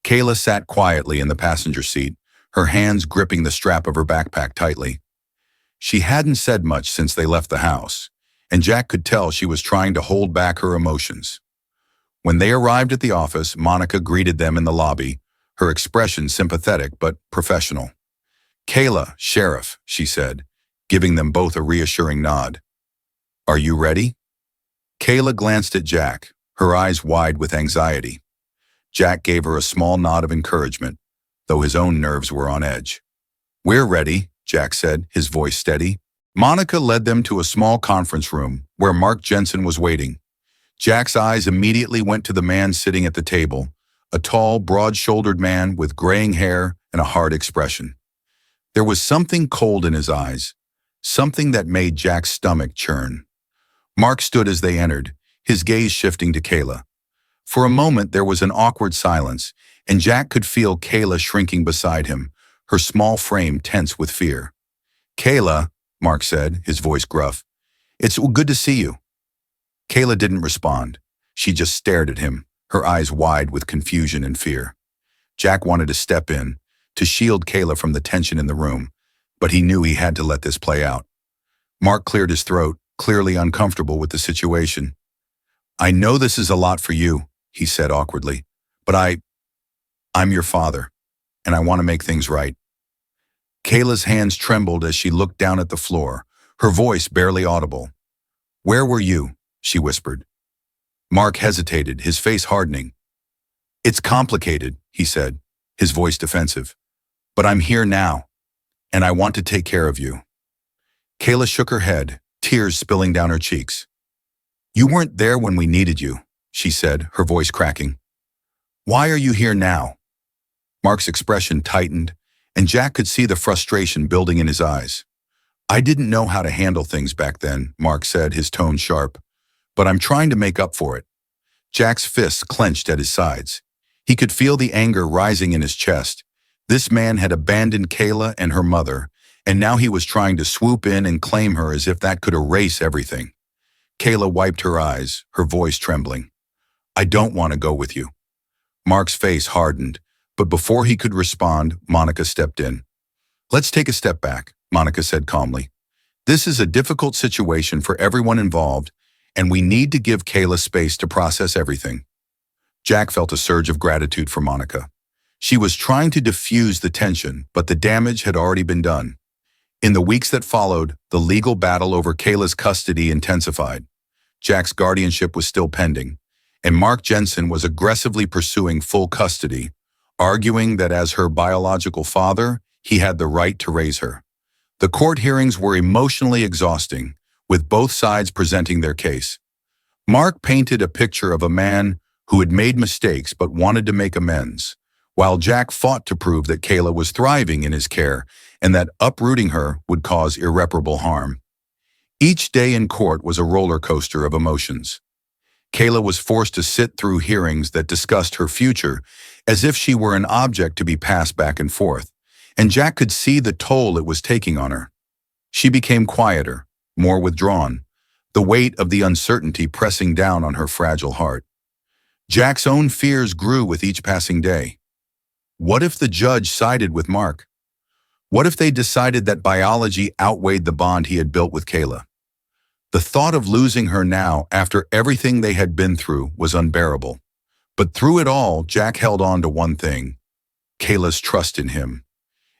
Kayla sat quietly in the passenger seat, her hands gripping the strap of her backpack tightly. She hadn't said much since they left the house, and Jack could tell she was trying to hold back her emotions. When they arrived at the office, Monica greeted them in the lobby, her expression sympathetic but professional. "Kayla, Sheriff," she said, giving them both a reassuring nod. "Are you ready?" Kayla glanced at Jack, her eyes wide with anxiety. Jack gave her a small nod of encouragement, though his own nerves were on edge. "We're ready," Jack said, his voice steady. Monica led them to a small conference room where Mark Jensen was waiting. Jack's eyes immediately went to the man sitting at the table, a tall, broad-shouldered man with graying hair and a hard expression. There was something cold in his eyes, something that made Jack's stomach churn. Mark stood as they entered, his gaze shifting to Kayla. For a moment there was an awkward silence, and Jack could feel Kayla shrinking beside him, her small frame tense with fear. "Kayla," Mark said, his voice gruff, "it's good to see you." Kayla didn't respond. She just stared at him, her eyes wide with confusion and fear. Jack wanted to step in, to shield Kayla from the tension in the room, but he knew he had to let this play out. Mark cleared his throat, clearly uncomfortable with the situation. "I know this is a lot for you," he said awkwardly, "but I'm your father, and I want to make things right." Kayla's hands trembled as she looked down at the floor, her voice barely audible. "Where were you?" she whispered. Mark hesitated, his face hardening. "It's complicated," he said, his voice defensive. "But I'm here now, and I want to take care of you." Kayla shook her head, tears spilling down her cheeks. "You weren't there when we needed you," she said, her voice cracking. "Why are you here now?" Mark's expression tightened, and Jack could see the frustration building in his eyes. "I didn't know how to handle things back then," Mark said, his tone sharp. "But I'm trying to make up for it." Jack's fists clenched at his sides. He could feel the anger rising in his chest. This man had abandoned Kayla and her mother, and now he was trying to swoop in and claim her as if that could erase everything. Kayla wiped her eyes, her voice trembling. "I don't want to go with you." Mark's face hardened, but before he could respond, Monica stepped in. "Let's take a step back," Monica said calmly. "This is a difficult situation for everyone involved, and we need to give Kayla space to process everything." Jack felt a surge of gratitude for Monica. She was trying to diffuse the tension, but the damage had already been done. In the weeks that followed, the legal battle over Kayla's custody intensified. Jack's guardianship was still pending, and Mark Jensen was aggressively pursuing full custody, arguing that as her biological father, he had the right to raise her. The court hearings were emotionally exhausting, with both sides presenting their case. Mark painted a picture of a man who had made mistakes but wanted to make amends, while Jack fought to prove that Kayla was thriving in his care and that uprooting her would cause irreparable harm. Each day in court was a roller coaster of emotions. Kayla was forced to sit through hearings that discussed her future as if she were an object to be passed back and forth, and Jack could see the toll it was taking on her. She became quieter, more withdrawn, the weight of the uncertainty pressing down on her fragile heart. Jack's own fears grew with each passing day. What if the judge sided with Mark? What if they decided that biology outweighed the bond he had built with Kayla? The thought of losing her now, after everything they had been through, was unbearable. But through it all, Jack held on to one thing: Kayla's trust in him.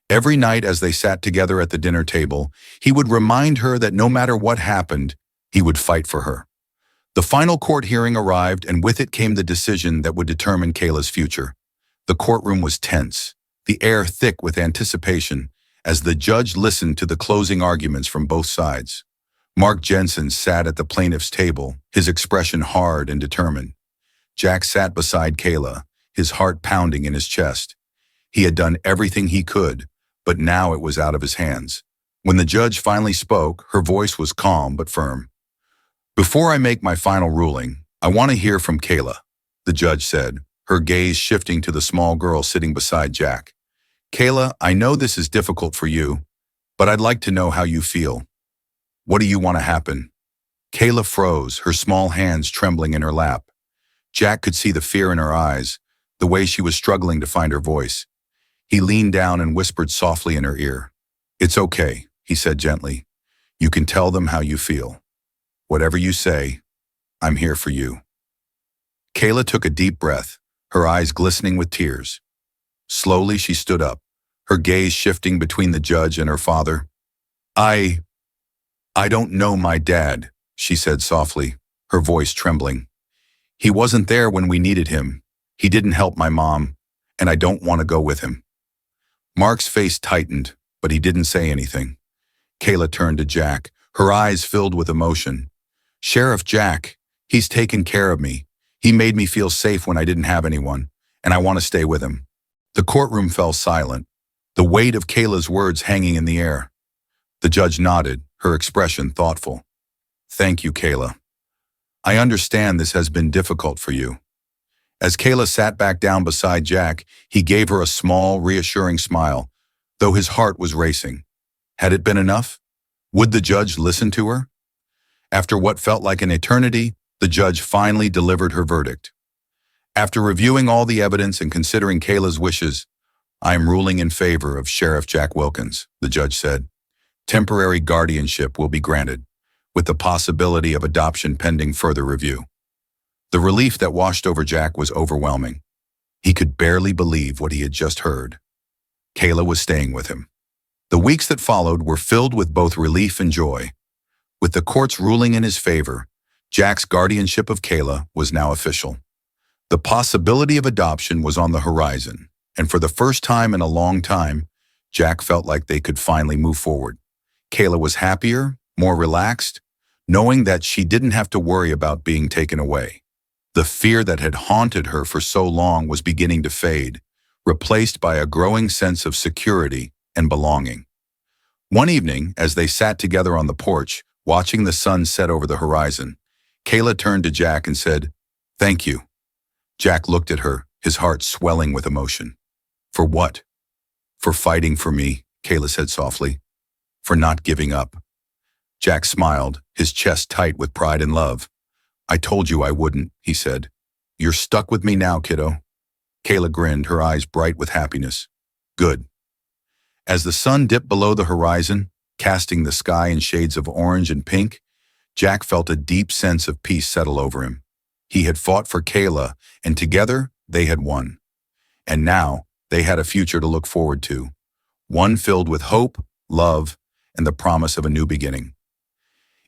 Every night as they sat together at the dinner table, he would remind her that no matter what happened, he would fight for her. The final court hearing arrived, and with it came the decision that would determine Kayla's future. The courtroom was tense, the air thick with anticipation, as the judge listened to the closing arguments from both sides. Mark Jensen sat at the plaintiff's table, his expression hard and determined. Jack sat beside Kayla, his heart pounding in his chest. He had done everything he could, but now it was out of his hands. When the judge finally spoke, her voice was calm but firm. "Before I make my final ruling, I want to hear from Kayla," the judge said, her gaze shifting to the small girl sitting beside Jack. "Kayla, I know this is difficult for you, but I'd like to know how you feel. What do you want to happen?" Kayla froze, her small hands trembling in her lap. Jack could see the fear in her eyes, the way she was struggling to find her voice. He leaned down and whispered softly in her ear. "It's okay," he said gently. "You can tell them how you feel. Whatever you say, I'm here for you." Kayla took a deep breath, her eyes glistening with tears. Slowly, she stood up, her gaze shifting between the judge and her father. I don't know my dad," she said softly, her voice trembling. "He wasn't there when we needed him. He didn't help my mom, and I don't want to go with him." Mark's face tightened, but he didn't say anything. Kayla turned to Jack, her eyes filled with emotion. "Sheriff Jack, he's taken care of me. He made me feel safe when I didn't have anyone, and I want to stay with him." The courtroom fell silent, the weight of Kayla's words hanging in the air. The judge nodded, her expression thoughtful. "Thank you, Kayla. I understand this has been difficult for you." As Kayla sat back down beside Jack, he gave her a small, reassuring smile, though his heart was racing. Had it been enough? Would the judge listen to her? After what felt like an eternity, the judge finally delivered her verdict. "After reviewing all the evidence and considering Kayla's wishes, I am ruling in favor of Sheriff Jack Wilkins," the judge said. "Temporary guardianship will be granted, with the possibility of adoption pending further review." The relief that washed over Jack was overwhelming. He could barely believe what he had just heard. Kayla was staying with him. The weeks that followed were filled with both relief and joy. With the courts ruling in his favor, Jack's guardianship of Kayla was now official. The possibility of adoption was on the horizon, and for the first time in a long time, Jack felt like they could finally move forward. Kayla was happier, more relaxed, knowing that she didn't have to worry about being taken away. The fear that had haunted her for so long was beginning to fade, replaced by a growing sense of security and belonging. One evening, as they sat together on the porch, watching the sun set over the horizon, Kayla turned to Jack and said, "Thank you." Jack looked at her, his heart swelling with emotion. "For what?" "For fighting for me," Kayla said softly. "For not giving up." Jack smiled, his chest tight with pride and love. "I told you I wouldn't," he said. "You're stuck with me now, kiddo." Kayla grinned, her eyes bright with happiness. "Good." As the sun dipped below the horizon, casting the sky in shades of orange and pink, Jack felt a deep sense of peace settle over him. He had fought for Kayla, and together they had won. And now they had a future to look forward to, one filled with hope, love, and the promise of a new beginning.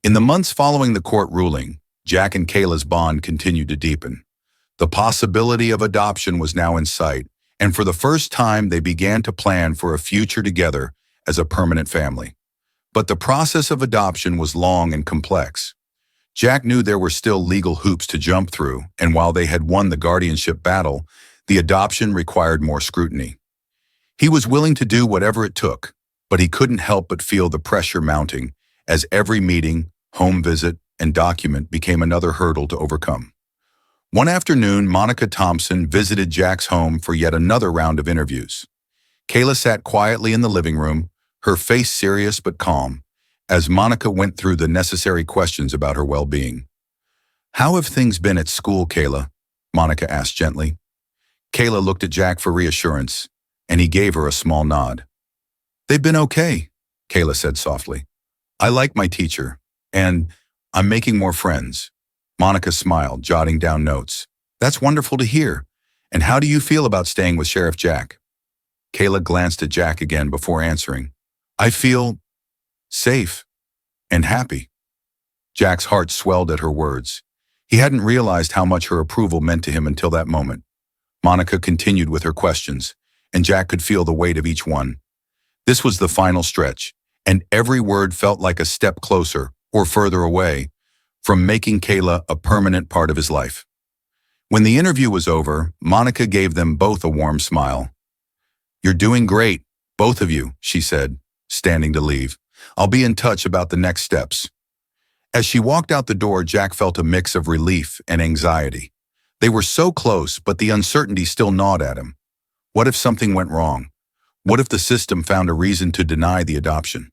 In the months following the court ruling, Jack and Kayla's bond continued to deepen. The possibility of adoption was now in sight, and for the first time they began to plan for a future together as a permanent family. But the process of adoption was long and complex. Jack knew there were still legal hoops to jump through, and while they had won the guardianship battle, the adoption required more scrutiny. He was willing to do whatever it took, but he couldn't help but feel the pressure mounting as every meeting, home visit, and document became another hurdle to overcome. One afternoon, Monica Thompson visited Jack's home for yet another round of interviews. Kayla sat quietly in the living room, her face serious but calm, as Monica went through the necessary questions about her well-being. "How have things been at school, Kayla?" Monica asked gently. Kayla looked at Jack for reassurance, and he gave her a small nod. "They've been okay," Kayla said softly. "I like my teacher, and I'm making more friends." Monica smiled, jotting down notes. "That's wonderful to hear. And how do you feel about staying with Sheriff Jack?" Kayla glanced at Jack again before answering. "I feel safe and happy." Jack's heart swelled at her words. He hadn't realized how much her approval meant to him until that moment. Monica continued with her questions, and Jack could feel the weight of each one. This was the final stretch, and every word felt like a step closer, or further away, from making Kayla a permanent part of his life. When the interview was over, Monica gave them both a warm smile. "You're doing great, both of you," she said, standing to leave. "I'll be in touch about the next steps." As she walked out the door, Jack felt a mix of relief and anxiety. They were so close, but the uncertainty still gnawed at him. What if something went wrong? What if the system found a reason to deny the adoption?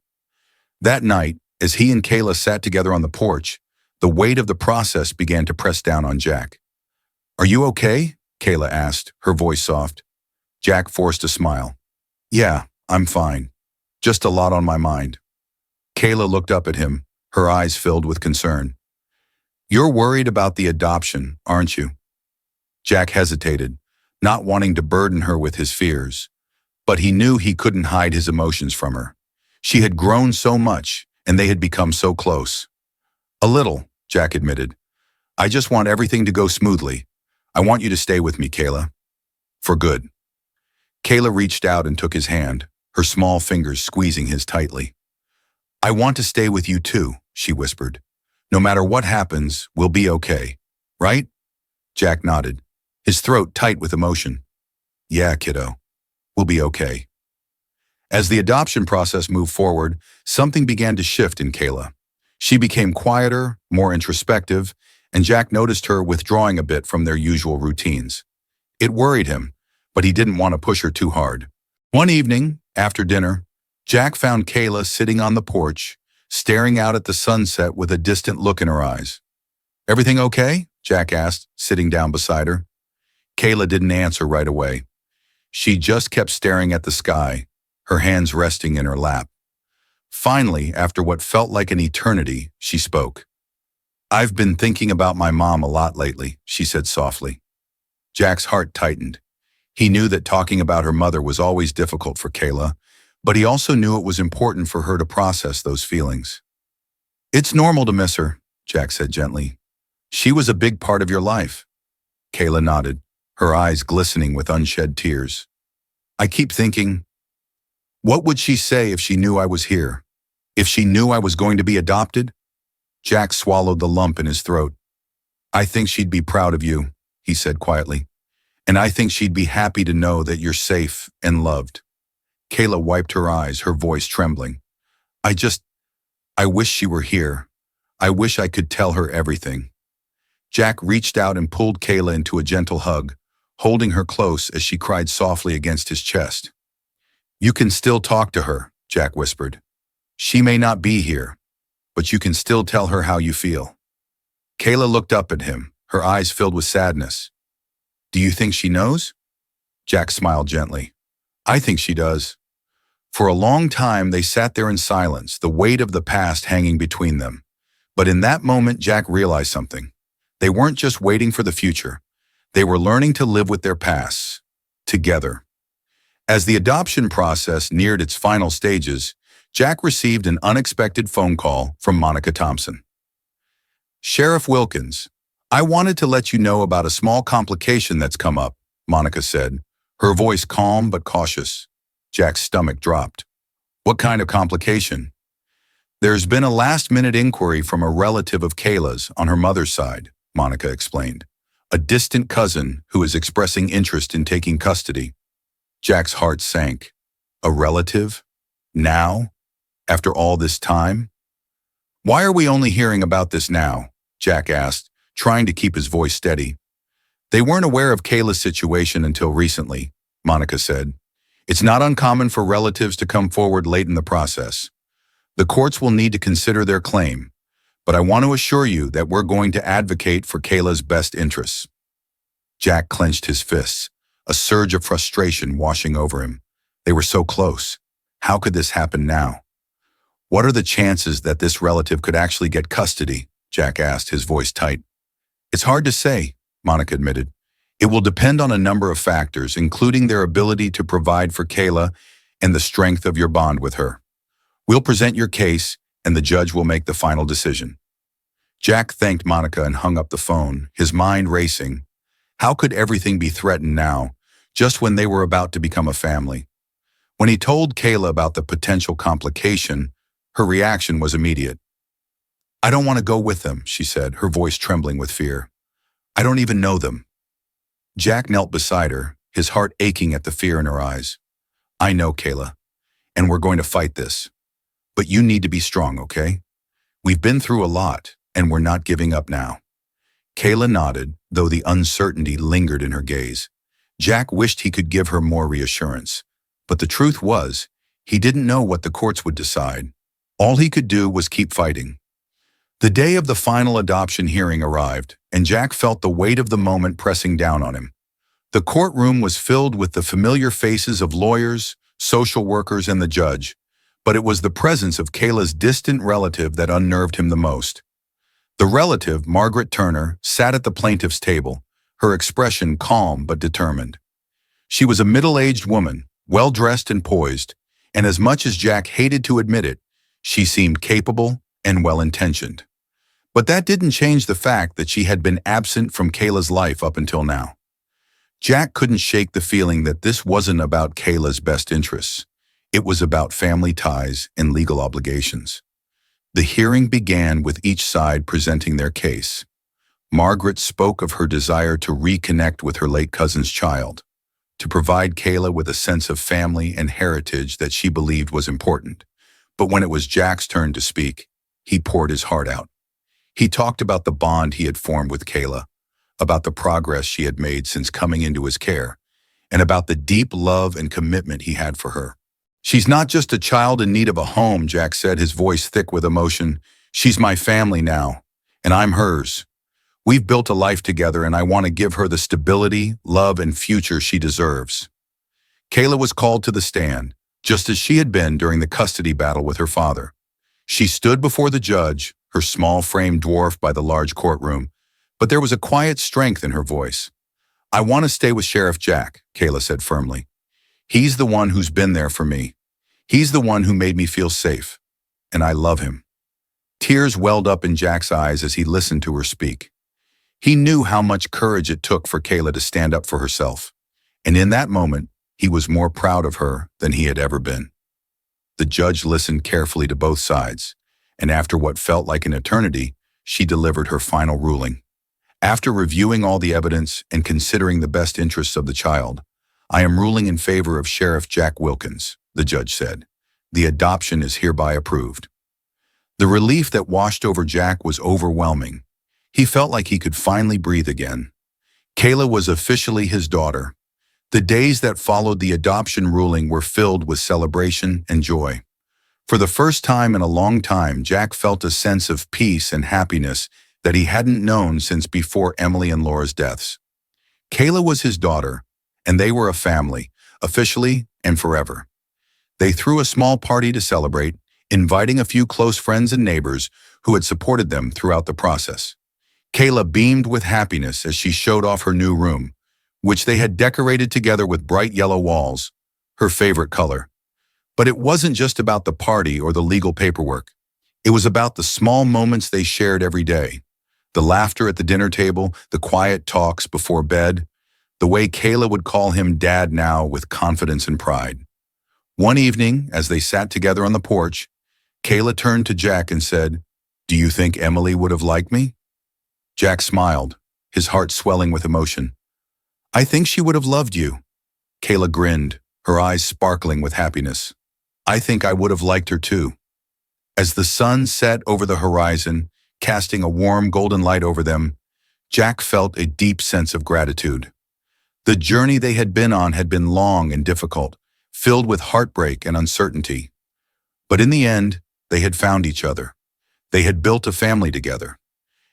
That night, as he and Kayla sat together on the porch, the weight of the process began to press down on Jack. "Are you okay?" Kayla asked, her voice soft. Jack forced a smile. Yeah, I'm fine. Just a lot on my mind. Kayla looked up at him, her eyes filled with concern. You're worried about the adoption, aren't you? Jack hesitated, not wanting to burden her with his fears. But he knew he couldn't hide his emotions from her. She had grown so much, and they had become so close. A little, Jack admitted. I just want everything to go smoothly. I want you to stay with me, Kayla. For good. Kayla reached out and took his hand, her small fingers squeezing his tightly. I want to stay with you too, she whispered. No matter what happens, we'll be okay. Right? Jack nodded, his throat tight with emotion. Yeah, kiddo. We'll be okay. As the adoption process moved forward, something began to shift in Kayla. She became quieter, more introspective, and Jack noticed her withdrawing a bit from their usual routines. It worried him, but he didn't want to push her too hard. One evening, after dinner, Jack found Kayla sitting on the porch, staring out at the sunset with a distant look in her eyes. Everything okay? Jack asked, sitting down beside her. Kayla didn't answer right away. She just kept staring at the sky, her hands resting in her lap. Finally, after what felt like an eternity, she spoke. I've been thinking about my mom a lot lately, she said softly. Jack's heart tightened. He knew that talking about her mother was always difficult for Kayla, but he also knew it was important for her to process those feelings. It's normal to miss her, Jack said gently. She was a big part of your life. Kayla nodded, her eyes glistening with unshed tears. I keep thinking, what would she say if she knew I was here? If she knew I was going to be adopted? Jack swallowed the lump in his throat. I think she'd be proud of you, he said quietly. And I think she'd be happy to know that you're safe and loved. Kayla wiped her eyes, her voice trembling. I wish she were here. I wish I could tell her everything. Jack reached out and pulled Kayla into a gentle hug, holding her close as she cried softly against his chest. You can still talk to her, Jack whispered. She may not be here, but you can still tell her how you feel. Kayla looked up at him, her eyes filled with sadness. Do you think she knows? Jack smiled gently. I think she does. For a long time, they sat there in silence, the weight of the past hanging between them. But in that moment, Jack realized something. They weren't just waiting for the future. They were learning to live with their pasts, together. As the adoption process neared its final stages, Jack received an unexpected phone call from Monica Thompson. Sheriff Wilkins, I wanted to let you know about a small complication that's come up, Monica said, her voice calm but cautious. Jack's stomach dropped. What kind of complication? There's been a last-minute inquiry from a relative of Kayla's on her mother's side, Monica explained. A distant cousin who is expressing interest in taking custody. Jack's heart sank. A relative? Now? After all this time? Why are we only hearing about this now? Jack asked, trying to keep his voice steady. They weren't aware of Kayla's situation until recently, Monica said. It's not uncommon for relatives to come forward late in the process. The courts will need to consider their claim, but I want to assure you that we're going to advocate for Kayla's best interests. Jack clenched his fists, a surge of frustration washing over him. They were so close. How could this happen now? What are the chances that this relative could actually get custody? Jack asked, his voice tight. It's hard to say, Monica admitted. It will depend on a number of factors, including their ability to provide for Kayla and the strength of your bond with her. We'll present your case, and the judge will make the final decision. Jack thanked Monica and hung up the phone, his mind racing. How could everything be threatened now, just when they were about to become a family? When he told Kayla about the potential complication, her reaction was immediate. I don't want to go with them, she said, her voice trembling with fear. I don't even know them. Jack knelt beside her, his heart aching at the fear in her eyes. I know, Kayla, and we're going to fight this. But you need to be strong, okay? We've been through a lot, and we're not giving up now. Kayla nodded, though the uncertainty lingered in her gaze. Jack wished he could give her more reassurance. But the truth was, he didn't know what the courts would decide. All he could do was keep fighting. The day of the final adoption hearing arrived, and Jack felt the weight of the moment pressing down on him. The courtroom was filled with the familiar faces of lawyers, social workers, and the judge, but it was the presence of Kayla's distant relative that unnerved him the most. The relative, Margaret Turner, sat at the plaintiff's table, her expression calm but determined. She was a middle-aged woman, well-dressed and poised, and as much as Jack hated to admit it, she seemed capable and well-intentioned. But that didn't change the fact that she had been absent from Kayla's life up until now. Jack couldn't shake the feeling that this wasn't about Kayla's best interests. It was about family ties and legal obligations. The hearing began with each side presenting their case. Margaret spoke of her desire to reconnect with her late cousin's child, to provide Kayla with a sense of family and heritage that she believed was important. But when it was Jack's turn to speak, he poured his heart out. He talked about the bond he had formed with Kayla, about the progress she had made since coming into his care, and about the deep love and commitment he had for her. "She's not just a child in need of a home," Jack said, his voice thick with emotion. "She's my family now, and I'm hers. We've built a life together, and I want to give her the stability, love, and future she deserves." Kayla was called to the stand, just as she had been during the custody battle with her father. She stood before the judge, her small frame dwarfed by the large courtroom, but there was a quiet strength in her voice. "I want to stay with Sheriff Jack," Kayla said firmly. "He's the one who's been there for me. He's the one who made me feel safe, and I love him." Tears welled up in Jack's eyes as he listened to her speak. He knew how much courage it took for Kayla to stand up for herself, and in that moment, he was more proud of her than he had ever been. The judge listened carefully to both sides, and after what felt like an eternity, she delivered her final ruling. "After reviewing all the evidence and considering the best interests of the child, I am ruling in favor of Sheriff Jack Wilkins," the judge said. "The adoption is hereby approved." The relief that washed over Jack was overwhelming. He felt like he could finally breathe again. Kayla was officially his daughter. The days that followed the adoption ruling were filled with celebration and joy. For the first time in a long time, Jack felt a sense of peace and happiness that he hadn't known since before Emily and Laura's deaths. Kayla was his daughter, and they were a family, officially and forever. They threw a small party to celebrate, inviting a few close friends and neighbors who had supported them throughout the process. Kayla beamed with happiness as she showed off her new room, which they had decorated together with bright yellow walls, her favorite color. But it wasn't just about the party or the legal paperwork. It was about the small moments they shared every day. The laughter at the dinner table, the quiet talks before bed, the way Kayla would call him Dad now with confidence and pride. One evening, as they sat together on the porch, Kayla turned to Jack and said, "Do you think Emily would have liked me?" Jack smiled, his heart swelling with emotion. "I think she would have loved you." Kayla grinned, her eyes sparkling with happiness. "I think I would have liked her too." As the sun set over the horizon, casting a warm golden light over them, Jack felt a deep sense of gratitude. The journey they had been on had been long and difficult, filled with heartbreak and uncertainty. But in the end, they had found each other. They had built a family together.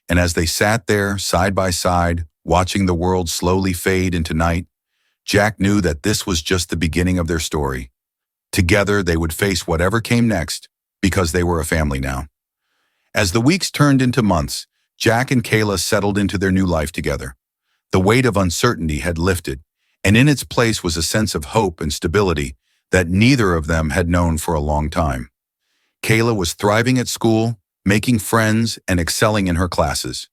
And as they sat there, side by side, watching the world slowly fade into night, Jack knew that this was just the beginning of their story. Together, they would face whatever came next, because they were a family now. As the weeks turned into months, Jack and Kayla settled into their new life together. The weight of uncertainty had lifted, and in its place was a sense of hope and stability that neither of them had known for a long time. Kayla was thriving at school, making friends, and excelling in her classes.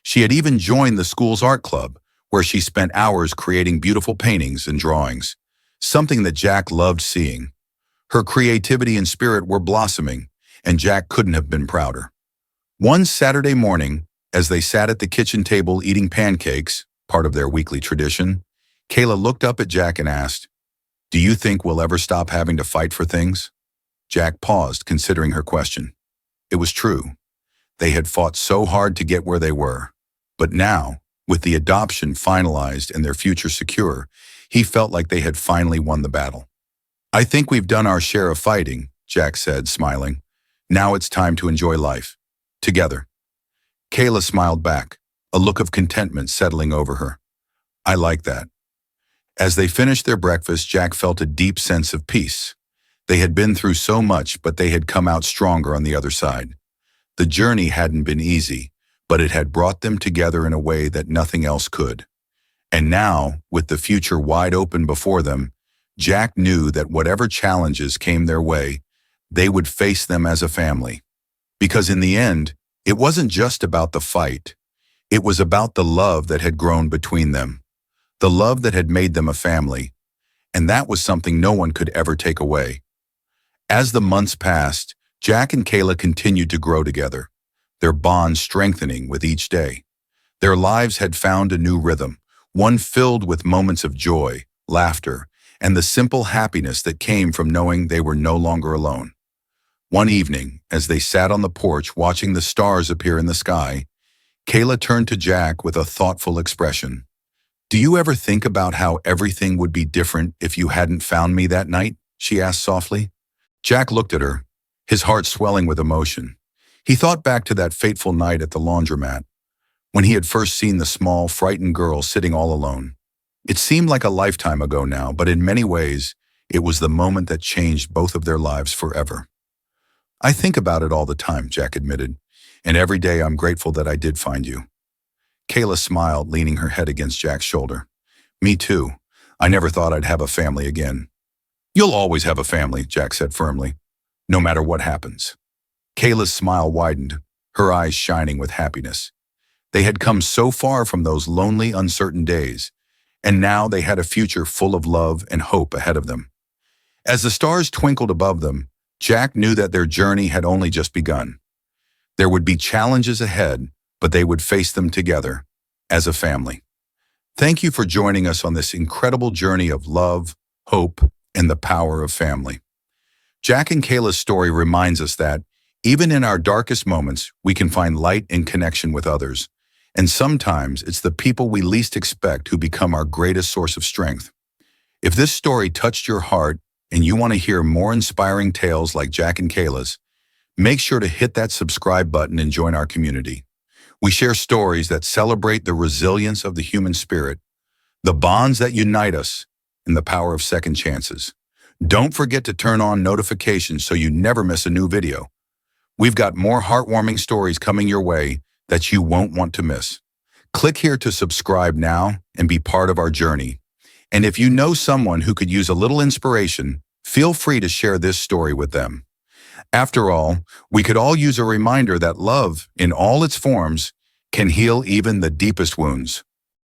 She had even joined the school's art club, where she spent hours creating beautiful paintings and drawings, something that Jack loved seeing. Her creativity and spirit were blossoming, and Jack couldn't have been prouder. One Saturday morning, as they sat at the kitchen table eating pancakes, part of their weekly tradition, Kayla looked up at Jack and asked, "Do you think we'll ever stop having to fight for things?" Jack paused, considering her question. It was true. They had fought so hard to get where they were. But now, with the adoption finalized and their future secure, he felt like they had finally won the battle. "I think we've done our share of fighting," Jack said, smiling. "Now it's time to enjoy life. Together." Kayla smiled back, a look of contentment settling over her. "I like that. As they finished their breakfast, Jack felt a deep sense of peace. They had been through so much, but they had come out stronger on the other side. The journey hadn't been easy, but it had brought them together in a way that nothing else could. And now, with the future wide open before them, Jack knew that whatever challenges came their way, they would face them as a family. Because in the end, it wasn't just about the fight. It was about the love that had grown between them, the love that had made them a family, and that was something no one could ever take away. As the months passed, Jack and Kayla continued to grow together, their bond strengthening with each day. Their lives had found a new rhythm, one filled with moments of joy, laughter, and the simple happiness that came from knowing they were no longer alone. One evening, as they sat on the porch watching the stars appear in the sky, Kayla turned to Jack with a thoughtful expression. "Do you ever think about how everything would be different if you hadn't found me that night?" she asked softly. Jack looked at her, his heart swelling with emotion. He thought back to that fateful night at the laundromat, when he had first seen the small, frightened girl sitting all alone. It seemed like a lifetime ago now, but in many ways, it was the moment that changed both of their lives forever. "I think about it all the time," Jack admitted, "and every day I'm grateful that I did find you." Kayla smiled, leaning her head against Jack's shoulder. "Me too. I never thought I'd have a family again." "You'll always have a family," Jack said firmly, "no matter what happens." Kayla's smile widened, her eyes shining with happiness. They had come so far from those lonely, uncertain days, and now they had a future full of love and hope ahead of them. As the stars twinkled above them, Jack knew that their journey had only just begun. There would be challenges ahead, but they would face them together, as a family. Thank you for joining us on this incredible journey of love, hope, and the power of family. Jack and Kayla's story reminds us that, even in our darkest moments, we can find light and connection with others. And sometimes it's the people we least expect who become our greatest source of strength. If this story touched your heart and you want to hear more inspiring tales like Jack and Kayla's, make sure to hit that subscribe button and join our community. We share stories that celebrate the resilience of the human spirit, the bonds that unite us, and the power of second chances. Don't forget to turn on notifications so you never miss a new video. We've got more heartwarming stories coming your way that you won't want to miss. Click here to subscribe now and be part of our journey. And if you know someone who could use a little inspiration, feel free to share this story with them. After all, we could all use a reminder that love, in all its forms, can heal even the deepest wounds.